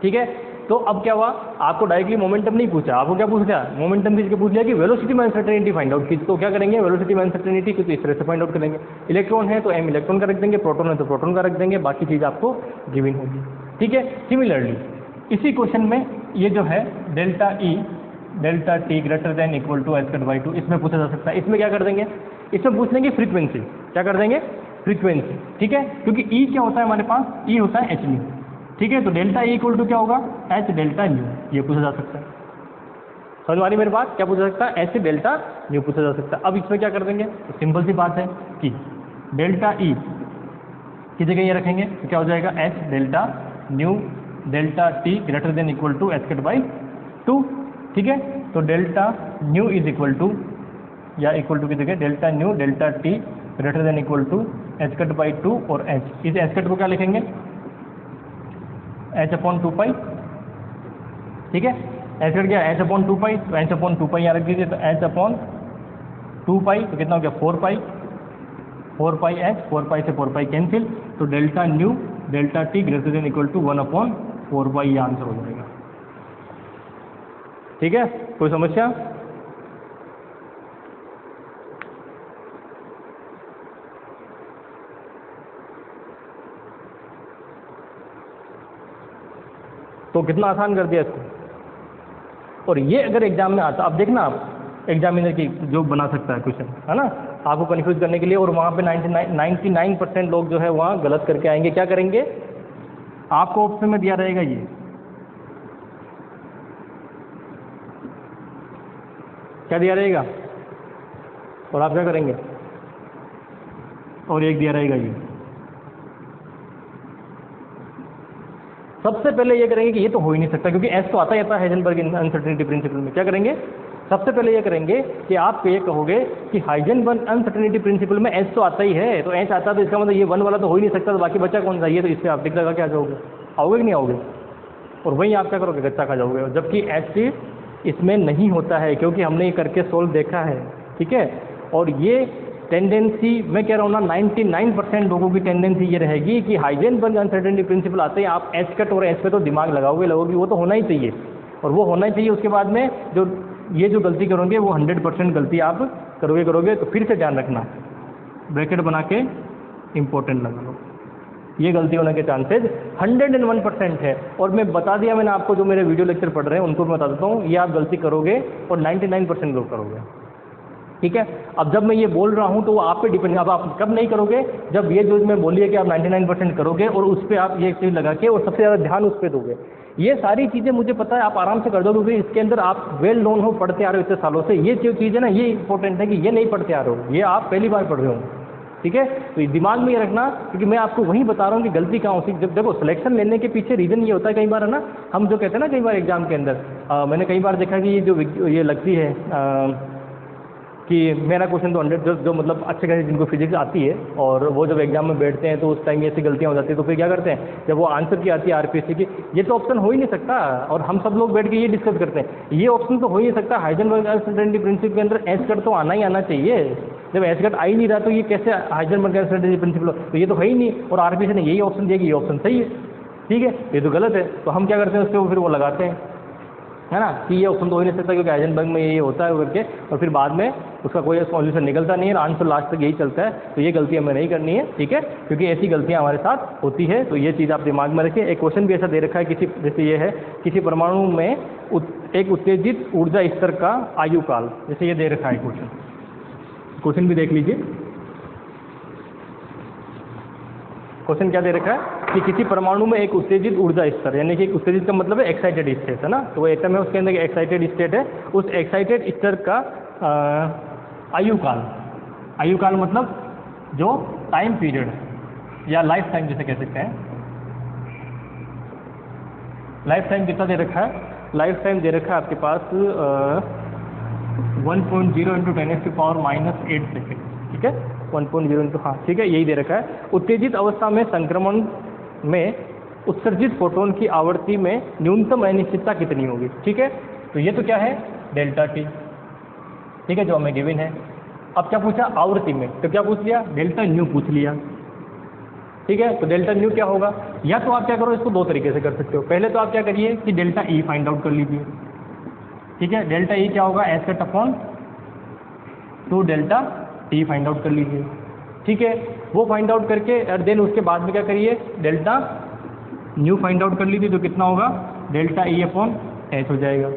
ठीक है। तो अब क्या हुआ, आपको डायरेक्टली मोमेंटम नहीं पूछा, आपको क्या पूछा, मोमेंटम की जगह पूछ लिया कि वेलोसिटी में अनसर्टेनिटी फाइंड आउट की, तो क्या करेंगे वेलोसिटी में अनसर्टेनिटी की, तो इस तरह से फाइंड आउट करेंगे। इलेक्ट्रॉन है तो m इलेक्ट्रॉन का रख देंगे, प्रोटॉन है तो प्रोटॉन का रख देंगे, बाकी चीज़ आपको गिवन होगी, ठीक है। सिमिलरली इसी क्वेश्चन में ये जो है delta E delta T greater than equal to H cut by 2, इसमें पूछा जा सकता है। इसमें क्या कर देंगे, इसमें पूछ लेंगे फ्रीक्वेंसी, क्या कर देंगे फ्रीक्वेंसी, ठीक है, क्योंकि ई क्या होता है हमारे पास, ई होता है एच न्यू, ठीक है। तो डेल्टा ई इक्वल टू क्या होगा, एच डेल्टा न्यू, ये पूछा जा सकता है, समझ में आ रही मेरी बात, क्या पूछा सकता है, एच डेल्टा न्यू पूछा जा सकता है। अब इसमें क्या कर देंगे, तो सिंपल सी बात है कि डेल्टा ई की जगह ये रखेंगे तो क्या हो जाएगा H delta nu delta T greater than equal to H cut by 2, ठीक है। तो delta nu is equal to, या इक्वल टू की जगह delta nu delta T greater than equal to H cut by 2 और एच, इस H cut को क्या लिखेंगे एच अपॉन 2 पाई, ठीक है, एच कट क्या एच अपॉन 2 पाई, तो एच अपॉन 2 पाई यहाँ रख दीजिए, तो एच अपॉन 2 पाई तो कितना हो गया 4 पाई, 4 पाई एच, 4 पाई से 4 पाई कैंसिल, तो delta nu delta T greater than equal to 1 upon 4 pi, ये आंसर हो जाएगा, ठीक है। कोई समस्या, तो कितना आसान कर दिया इसको। और ये अगर एग्जाम में आता, अब देखना आप एग्जामिनर की जो बना सकता है क्वेश्चन, है ना, आपको कन्फ्यूज करने के लिए, और वहाँ पे 99% लोग जो है वहाँ गलत करके आएंगे। क्या करेंगे, आपको ऑप्शन में दिया रहेगा ये, क्या दिया रहेगा, और आप क्या करेंगे, और एक दिया रहेगा ये। सबसे पहले ये करेंगे कि ये तो हो ही नहीं सकता, क्योंकि एस तो आता ही आता है हाइजेनबर्ग अनसर्टेनिटी प्रिंसिपल में। क्या करेंगे, सबसे पहले ये करेंगे कि आप ये कहोगे कि हाइजेनबर्ग अनसर्टेनिटी प्रिंसिपल में एस तो आता ही है, तो एस आता तो इसका मतलब ये 1 वाला तो हो ही नहीं सकता, तो बाकी बचा कौन सा, ये तो इससे आप टिक लगा के आ जाओगे। आओगे कि नहीं आओगे, और वहीं आप क्या करोगे, गच्चा खा जाओगे। जबकि एस इसमें नहीं होता है, क्योंकि हमने ये करके सोल्व देखा है, ठीक है। और ये टेंडेंसी, मैं कह रहा हूँ ना, 99% लोगों की टेंडेंसी ये रहेगी कि हाइजेनबर्ग अनसर्टेनिटी प्रिंसिपल आते ही आप एस कट और एस पे तो दिमाग लगाओगे, वो तो होना ही चाहिए, और वो होना ही चाहिए। उसके बाद में जो ये जो गलती करोगे वो 100% गलती आप करोगे। तो फिर से ध्यान रखना, ब्रैकेट बना के इम्पोर्टेंट लगा लो, ये गलती होने के चांसेस 101% है। और मैं बता दिया मैंने आपको, जो मेरे वीडियो लेक्चर पढ़ रहे हैं उनको मैं बता देता हूँ, ये आप गलती करोगे और 99% लोग करोगे, ठीक है। अब जब मैं ये बोल रहा हूँ तो वो आप पे डिपेंड, अब आप कब नहीं करोगे, जब ये जो मैं बोलिए कि आप 99% करोगे और उस पर आप ये चीज़ लगा के और सबसे ज़्यादा ध्यान उस पर दोगे। ये सारी चीज़ें मुझे पता है आप आराम से कर दोगे, इसके अंदर आप वेल नोन हो, पढ़ते आ रहे हो इतने सालों से। ये जो चीज़ है ना, ये इंपॉर्टेंट है कि ये नहीं पढ़ते आ रहे हो, ये आप पहली बार पढ़ रहे हो, ठीक है। तो दिमाग में ये रखना, क्योंकि मैं आपको वही बता रहा हूँ कि गलती कहाँ होती है। जब देखो सिलेक्शन लेने के पीछे रीज़न ये होता है, कई बार है ना, हम जो कहते हैं ना, कई बार एग्जाम के अंदर मैंने कई बार देखा कि ये जो ये लगती है कि मेरा क्वेश्चन तो 100 जो मतलब अच्छे खासे जिनको फिजिक्स आती है, और वो जब एग्जाम में बैठते हैं तो उस टाइम ऐसी गलतियाँ हो जाती है, तो फिर क्या करते हैं, जब वो आंसर की आती है आरपीएससी की, ये तो ऑप्शन हो ही नहीं सकता, और हम सब लोग बैठ के ये डिस्कस करते हैं, ये ऑप्शन तो हो ही नहीं सकता, हाइजेनबर्ग अनसर्टेनिटी प्रिंसिपल के अंदर एस कट तो आना ही आना चाहिए। जब एस कट आ ही नहीं रहा तो ये कैसे हाइजेनबर्ग अनसर्टेनिटी प्रिंसिपल, तो ये तो है ही नहीं, और आरपीएससी ने यही ऑप्शन दिया कि ये ऑप्शन सही है, ठीक है, ये तो गलत है। तो हम क्या करते हैं, उसको फिर वो लगाते हैं, है ना, कि ये ऑप्शन तो हो ही नहीं सकता क्योंकि हाइजेनबर्ग में ये होता है करके, और फिर बाद में उसका कोई सॉल्यूशन निकलता नहीं है, आंसर लास्ट तक यही चलता है। तो ये गलती हमें नहीं करनी है, ठीक है, क्योंकि ऐसी गलतियां हमारे साथ होती है। तो ये चीज़ आप दिमाग में रखिए। एक क्वेश्चन भी ऐसा दे रखा है, किसी जैसे ये है, किसी परमाणु में एक उत्तेजित ऊर्जा स्तर का आयु काल, जैसे ये दे रखा है क्वेश्चन भी देख लीजिए। क्वेश्चन क्या दे रखा है कि किसी परमाणु में एक उत्तेजित ऊर्जा स्तर, यानी कि उत्तेजित का मतलब है एक्साइटेड स्टेट, है ना, तो वो एटम है, उसके अंदर एक्साइटेड स्टेट है, उस एक्साइटेड स्तर का आयु काल मतलब जो टाइम पीरियड या लाइफ टाइम जैसे कह सकते हैं। लाइफ टाइम कितना दे रखा है, लाइफ टाइम दे रखा है आपके पास 1.0 × 10⁻⁻8 सेकेंड, ठीक है, 1.0 हाँ ठीक है, यही दे रखा है। उत्तेजित अवस्था में संक्रमण में उत्सर्जित फोटोन की आवृत्ति में न्यूनतम अनिश्चितता कितनी होगी, ठीक है। तो ये तो क्या है, डेल्टा टी, ठीक है, जो हमें गिवन है। अब क्या पूछा आवृत्ति में, तो क्या पूछ लिया, डेल्टा न्यू पूछ लिया, ठीक है। तो डेल्टा न्यू क्या होगा, या तो आप क्या करो, इसको दो तरीके से कर सकते हो। पहले तो आप क्या करिए कि डेल्टा ई फाइंड आउट कर लीजिए, ठीक है। डेल्टा ई क्या होगा, S cut upon 2 delta T find out कर लीजिए, ठीक है। वो फाइंड आउट करके और देन उसके बाद में क्या करिए, डेल्टा न्यू फाइंड आउट कर लीजिए, जो कितना होगा, डेल्टा ई अपॉन एच हो जाएगा,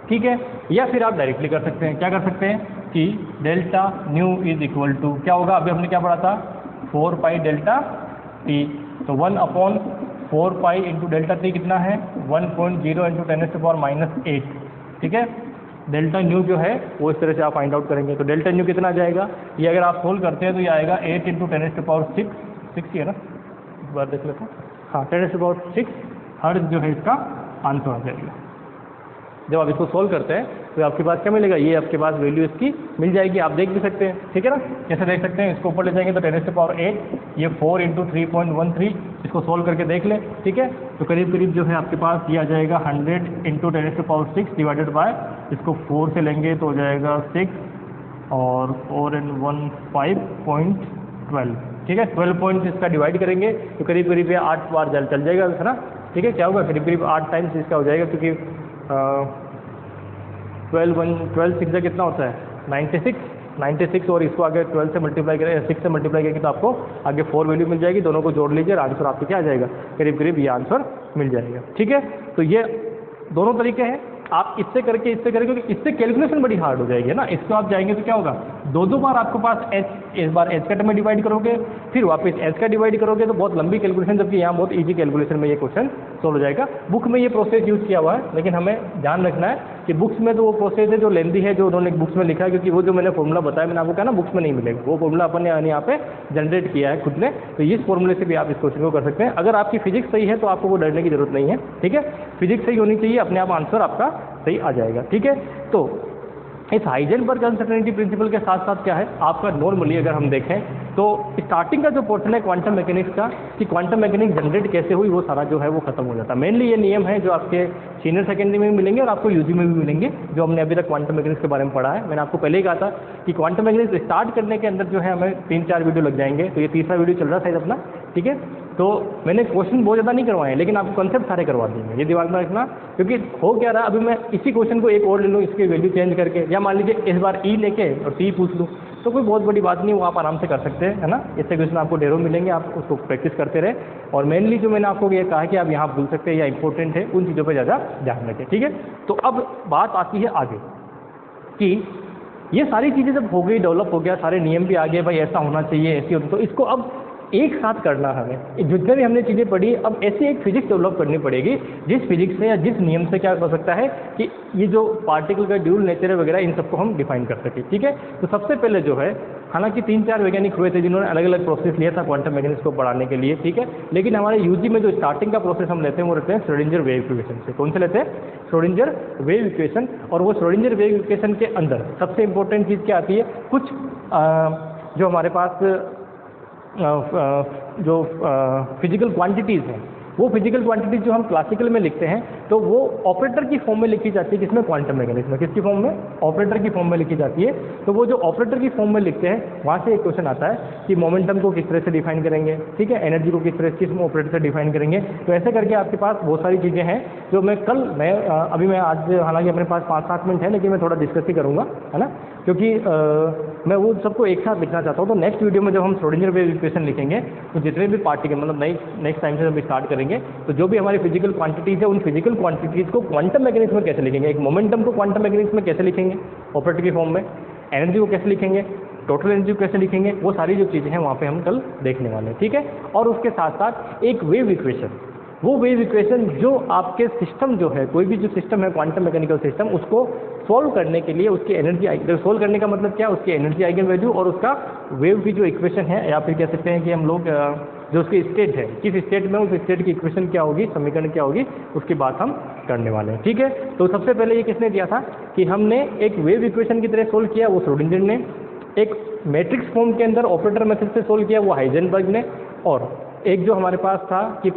ठीक है। या फिर आप डायरेक्टली कर सकते हैं, क्या कर सकते हैं कि delta nu is equal to क्या होगा, अभी हमने क्या पढ़ा था, 4 पाई डेल्टा टी, तो 1/4 पाई इंटू डेल्टा टी कितना है, 1.0 × 10⁻⁻8, ठीक है। डेल्टा न्यू जो है वो इस तरह से आप फाइंड आउट करेंगे। तो डेल्टा न्यू कितना आ जाएगा, ये अगर आप सोल्व करते हैं तो ये आएगा 8 × 10⁻6 ही है ना, एक बार देख लेते हैं, हाँ 10⁻6 हर्ट्ज जो है इसका आंसर आ जाएगा। जब आप इसको सोल्व करते हैं तो आपके पास क्या मिलेगा, ये आपके पास वैल्यू इसकी मिल जाएगी, आप देख भी सकते हैं, ठीक है ना। कैसे देख सकते हैं, इसको ऊपर ले जाएंगे तो 10⁻8, ये 4 × 3.13, इसको सोल्व करके देख लें, ठीक है। तो करीब करीब जो है आपके पास ये आ जाएगा 100 × 10⁻6 डिवाइडेड बाय, इसको 4 से लेंगे तो हो जाएगा 6 और 4 and 1 5.12, ठीक है। 12 पॉइंट इसका डिवाइड करेंगे तो करीब करीब ये 8 बार चल जाएगा, है ना, ठीक है। क्या होगा, करीब करीब 8 टाइम्स इसका हो जाएगा, क्योंकि 12 6 कितना होता है, 96, 96 और इसको आगे 12 से मल्टीप्लाई करें, 6 से मल्टीप्लाई करेंगे तो आपको आगे 4 वैल्यू मिल जाएगी। दोनों को जोड़ लीजिए, आंसर आपको क्या आ जाएगा, करीब करीब ये आंसर मिल जाएगा। ठीक है, तो ये दोनों तरीके हैं, आप इससे करके क्योंकि इससे कैलकुलेशन बड़ी हार्ड हो जाएगी ना। इसको आप जाएंगे तो क्या होगा, दो बार आपके पास एच, इस बार एच का टर्म में डिवाइड करोगे, फिर वापस एच का डिवाइड करोगे, तो बहुत लंबी कैलकुलेशन, जबकि यहाँ बहुत इजी कैलकुलेशन में ये क्वेश्चन सोल्व हो जाएगा। बुक में ये प्रोसेस यूज़ किया हुआ है, लेकिन हमें ध्यान रखना है कि बुक्स में तो वो प्रोसेस है जो लेंदी है, जो उन्होंने बुक्स में लिखा है, क्योंकि वो जो मैंने फॉर्मूला बताया, मैंने आपको कहा ना बुक्स में नहीं मिलेगा, वो फॉर्मूला अपन ने यहाँ पे जनरेट किया है खुद ने, तो इस फॉर्मूले से भी आप इस क्वेश्चन को कर सकते हैं। अगर आपकी फिजिक्स सही है तो आपको वो डरने की जरूरत नहीं है। ठीक है, फिजिक्स सही होनी चाहिए, अपने आप आंसर आपका सही आ जाएगा। ठीक है, तो इस हाइजेनबर्ग अनसर्टेनिटी प्रिंसिपल के साथ साथ क्या है आपका, नॉर्मली अगर हम देखें तो स्टार्टिंग का जो पोर्शन है क्वांटम मैकेनिक्स का, कि क्वांटम मैकेनिक्स जनरेट कैसे हुई, वो सारा जो है वो खत्म हो जाता है। मेनली ये नियम है जो आपके सीनियर सेकेंडरी में भी मिलेंगे और आपको यूजी में भी मिलेंगे, जो हमने अभी तक क्वांटम मैकेनिक्स के बारे में पढ़ा है। मैंने आपको पहले ही कहा था कि क्वांटम मैकेनिक्स स्टार्ट करने के अंदर जो है हमें 3-4 वीडियो लग जाएंगे, तो ये तीसरा वीडियो चल रहा है शायद अपना। ठीक है, तो मैंने क्वेश्चन बहुत ज़्यादा नहीं करवाए, लेकिन आपको कंसेप्ट सारे करवा देंगे, ये दिमाग में रखना। क्योंकि हो क्या रहा, अभी मैं इसी क्वेश्चन को एक और ले लूँ, इसकी वैल्यू चेंज करके, या मान लीजिए इस बार ई लेके और टी पूछ लूँ, तो कोई बहुत बड़ी बात नहीं, वो आप आराम से कर सकते हैं, है ना। इससे क्वेश्चन आपको ढेरों मिलेंगे, आप उसको प्रैक्टिस करते रहे। और मेनली जो मैंने आपको ये कहा कि आप यहाँ भूल सकते हैं या इंपॉर्टेंट है, उन चीज़ों पर ज़्यादा ध्यान रखें। ठीक है, तो अब बात आती है आगे कि ये सारी चीज़ें जब हो गई, डेवलप हो गया, सारे नियम भी आ गए, भाई ऐसा होना चाहिए, ऐसी होनी, तो इसको अब एक साथ करना हमें, जितने भी हमने चीज़ें पढ़ी, अब ऐसी एक फिजिक्स डेवलप करनी पड़ेगी जिस फिजिक्स से या जिस नियम से क्या हो सकता है कि ये जो पार्टिकल का ड्यूल नेचर है वगैरह, इन सबको हम डिफाइन कर सकें। ठीक है, तो सबसे पहले जो है, हालांकि 3-4 वैज्ञानिक हुए थे जिन्होंने अलग अलग प्रोसेस लिया था क्वांटम मैकेनिक्स को पढ़ाने के लिए। ठीक है, लेकिन हमारे यूजी में जो स्टार्टिंग का प्रोसेस हम लेते हैं वो रहते हैं श्रोडिंगर वेव इक्वेशन से। कौन से लेते हैं, श्रोडिंगर वेव इक्वेशन। और वो श्रोडिंगर वेव इक्वेशन के अंदर सबसे इंपॉर्टेंट चीज़ क्या आती है, कुछ जो हमारे पास जो फिजिकल क्वांटिटीज़ हैं, वो फिजिकल क्वांटिटीज जो हम क्लासिकल में लिखते हैं, तो वो ऑपरेटर की फॉर्म में लिखी जाती है। किसमें, क्वांटम मैकेनिक्स में। किसकी फॉर्म में, ऑपरेटर की फॉर्म में लिखी जाती है। तो वो जो ऑपरेटर की फॉर्म में लिखते हैं, वहाँ से एक क्वेश्चन आता है कि मोमेंटम को किस तरह से डिफाइन करेंगे, ठीक है, एनर्जी को किस तरह किस ऑपरेटर से डिफाइन करेंगे। तो ऐसे करके आपके पास बहुत सारी चीज़ें हैं जो मैं कल अभी मैं आज, हालांकि अपने पास 5-7 मिनट है, लेकिन मैं थोड़ा डिस्कस ही करूँगा, है ना, क्योंकि मैं वो सबको एक साथ लिखना चाहता हूँ। तो नेक्स्ट वीडियो में जब हम श्रोडिंगर वेव इक्वेशन लिखेंगे, तो जितने भी पार्टिकल, मतलब नेक्स्ट टाइम से जब स्टार्ट करेंगे, तो जो भी हमारी फिजिकल क्वांटिटीज़ है, उन फिजिकल क्वांटिटीज़ को क्वांटम मैकेनिक्स में कैसे लिखेंगे, एक मोमेंटम को क्वांटम मैकेनिक्स में कैसे लिखेंगे ऑपरेटर की फॉर्म में, एनर्जी को कैसे लिखेंगे, टोटल एनर्जी को कैसे लिखेंगे, वो सारी जो चीज़ें हैं वहाँ पे हम कल देखने वाले हैं। ठीक है, और उसके साथ साथ एक वेव इक्वेशन, वो वेव इक्वेशन जो आपके सिस्टम जो है, कोई भी जो सिस्टम है क्वांटम मैकेनिकल सिस्टम, उसको सॉल्व करने के लिए उसकी एनर्जी, सोल्व करने का मतलब क्या, उसकी एनर्जी आइगन वैल्यू और उसका वेव की जो इक्वेशन है, या फिर कह सकते हैं कि हम लोग जो उसकी स्टेट है, किस स्टेट में उस स्टेट की इक्वेशन क्या होगी, समीकरण क्या होगी, उसकी बात हम करने वाले हैं। ठीक है, तो सबसे पहले ये किसने दिया था कि हमने एक वेव इक्वेशन की तरह सोल्व किया, वो श्रोडिंगर ने। एक मैट्रिक्स फॉर्म के अंदर ऑपरेटर मेथड से सोल्व किया, वो हाइजेनबर्ग ने। और एक जो हमारे पास था कि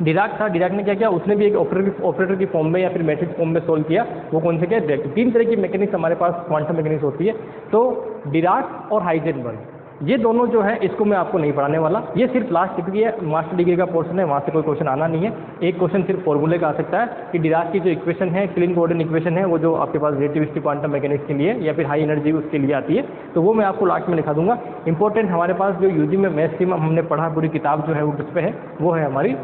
डिराक था, डिराक ने क्या किया, उसने भी एक ऑपरेटर की फॉर्म में या फिर मैट्रिक्स फॉर्म में सोल्व किया। वो कौन से क्या, 3 तरह की मैकेनिक्स हमारे पास क्वांटम मैकेनिक्स होती है। तो डिराक और हाइजेनबर्ग, ये दोनों जो है, इसको मैं आपको नहीं पढ़ाने वाला, ये सिर्फ लास्ट डिग्री है, मास्टर डिग्री का पोर्शन है, वहाँ से कोई क्वेश्चन आना नहीं है। एक क्वेश्चन सिर्फ फॉर्मूले का आ सकता है कि डिराक की जो इक्वेशन है, क्लीन कोऑर्डिनेट इक्वेशन है, वो जो आपके पास रिलेटिविस्टिक क्वांटम मैकेनिक्स के लिए या फिर हाई एनर्जी उसके लिए आती है, तो वो मैं आपको लास्ट में लिखा दूंगा। इंपॉर्टेंट हमारे पास जो यूजी में मैथ्स की हमने पढ़ा, पूरी किताब जो है वो किस पे है, वो है हमारी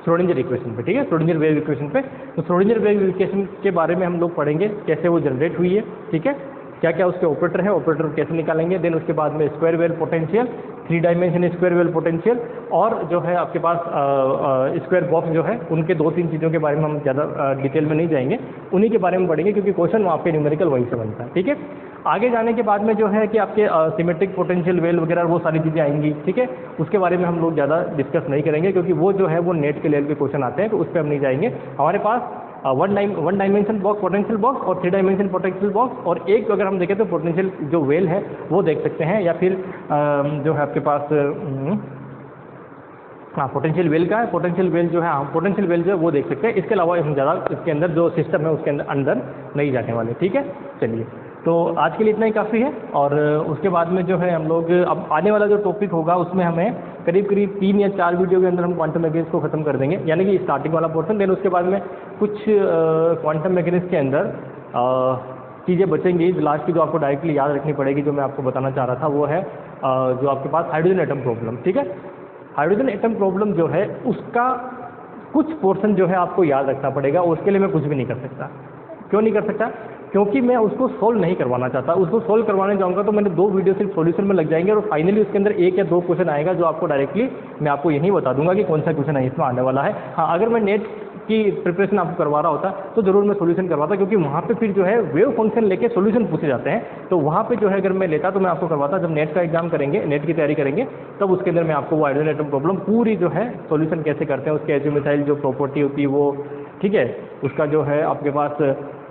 श्रोडिंगर इक्वेशन पे। ठीक है, श्रोडिंगर वेव इक्वेशन पे। तो श्रोडिंगर वेव इक्वेशन के बारे में हम लोग पढ़ेंगे, कैसे वो जनरेट हुई है, ठीक है, क्या क्या उसके ऑपरेटर है, ऑपरेटर कैसे निकालेंगे। देन उसके बाद में square wave potential, 3 dimension square wave potential, और जो है आपके पास स्क्वायर बॉक्स जो है, उनके 2-3 चीज़ों के बारे में हम ज़्यादा डिटेल में नहीं जाएंगे, उन्हीं के बारे में पढ़ेंगे, क्योंकि क्वेश्चन वहाँ पे न्यूमेरिकल वहीं से बनता है। ठीक है, आगे जाने के बाद में जो है कि आपके सिमेट्रिक पोटेंशियल वेल वगैरह वो सारी चीज़ें आएंगी। ठीक है, उसके बारे में हम लोग ज़्यादा डिस्कस नहीं करेंगे, क्योंकि वो जो है वो नेट के लेवल के क्वेश्चन आते हैं, तो उस पर हम नहीं जाएंगे। हमारे पास 1 डायमेंशन बॉक्स पोटेंशियल बॉक्स और 3 डायमेंशन पोटेंशियल बॉक्स, और एक अगर हम देखें तो पोटेंशियल जो वेल है वो देख सकते हैं, या फिर जो है आपके पास हाँ पोटेंशियल वेल का है, पोटेंशियल वेल जो है, हाँ पोटेंशियल वेल जो है वो देख सकते हैं। इसके अलावा हम ज़्यादा इसके अंदर जो सिस्टम है उसके अंदर नहीं जाने वाले। ठीक है, चलिए, तो आज के लिए इतना ही काफ़ी है। और उसके बाद में जो है हम लोग अब आने वाला जो टॉपिक होगा उसमें हमें करीब 3 या 4 वीडियो के अंदर हम क्वांटम मैकेनिक्स को ख़त्म कर देंगे, यानी कि स्टार्टिंग वाला पोर्शन। देन उसके बाद में कुछ क्वांटम मैकेनिक्स के अंदर चीज़ें बचेंगी। लास्ट की जो आपको डायरेक्टली याद रखनी पड़ेगी, जो मैं आपको बताना चाह रहा था, वो है जो आपके पास हाइड्रोजन एटम प्रॉब्लम। ठीक है, हाइड्रोजन एटम प्रॉब्लम जो है उसका कुछ पोर्शन जो है आपको याद रखना पड़ेगा, और उसके लिए मैं कुछ भी नहीं कर सकता। क्यों नहीं कर सकता? क्योंकि मैं उसको सोल्व नहीं करवाना चाहता। उसको सोल्व करवाने जाऊंगा तो मैंने 2 वीडियो सिर्फ सॉल्यूशन में लग जाएंगे, और फाइनली उसके अंदर 1 या 2 क्वेश्चन आएगा जो आपको डायरेक्टली मैं आपको यही बता दूंगा कि कौन सा क्वेश्चन है इसमें आने वाला है। हाँ, अगर मैं नेट की प्रिपरेशन आपको करवा रहा होता तो ज़रूर मैं सॉल्यूशन करवाता, क्योंकि वहाँ पे फिर जो है वेव फंक्शन लेके सॉल्यूशन पूछे जाते हैं, तो वहाँ पे जो है अगर मैं लेता तो मैं आपको करवाता। जब नेट का एग्जाम करेंगे, नेट की तैयारी करेंगे, तब उसके अंदर मैं आपको वो हाइड्रोजन एटम प्रॉब्लम पूरी जो है सॉल्यूशन कैसे करते हैं, उसके एजिमिथाइल जो प्रॉपर्टी होती है वो, ठीक है, उसका जो है आपके पास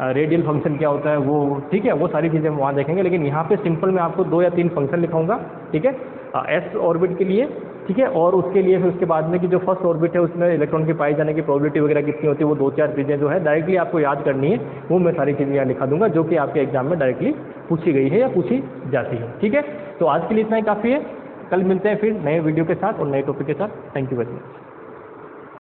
रेडियल फंक्शन क्या होता है वो, ठीक है, वो सारी चीज़ें हम वहाँ देखेंगे। लेकिन यहाँ पे सिंपल मैं आपको 2 या 3 फंक्शन लिखाऊंगा, ठीक है, एस ऑर्बिट के लिए, ठीक है, और उसके लिए फिर उसके बाद में कि जो फर्स्ट ऑर्बिट है उसमें इलेक्ट्रॉन की पाए जाने की प्रोबेबिलिटी वगैरह कितनी होती है, वो 2-4 चीज़ें जो है डायरेक्टली आपको याद करनी है, वो मैं सारी चीज़ें यहाँ लिखा दूंगा, जो कि आपके एग्जाम में डायरेक्टली पूछी गई है या पूछी जाती है। ठीक है, तो आज के लिए इतना ही काफ़ी है। कल मिलते हैं फिर नए वीडियो के साथ और नए टॉपिक के साथ। Thank you very much.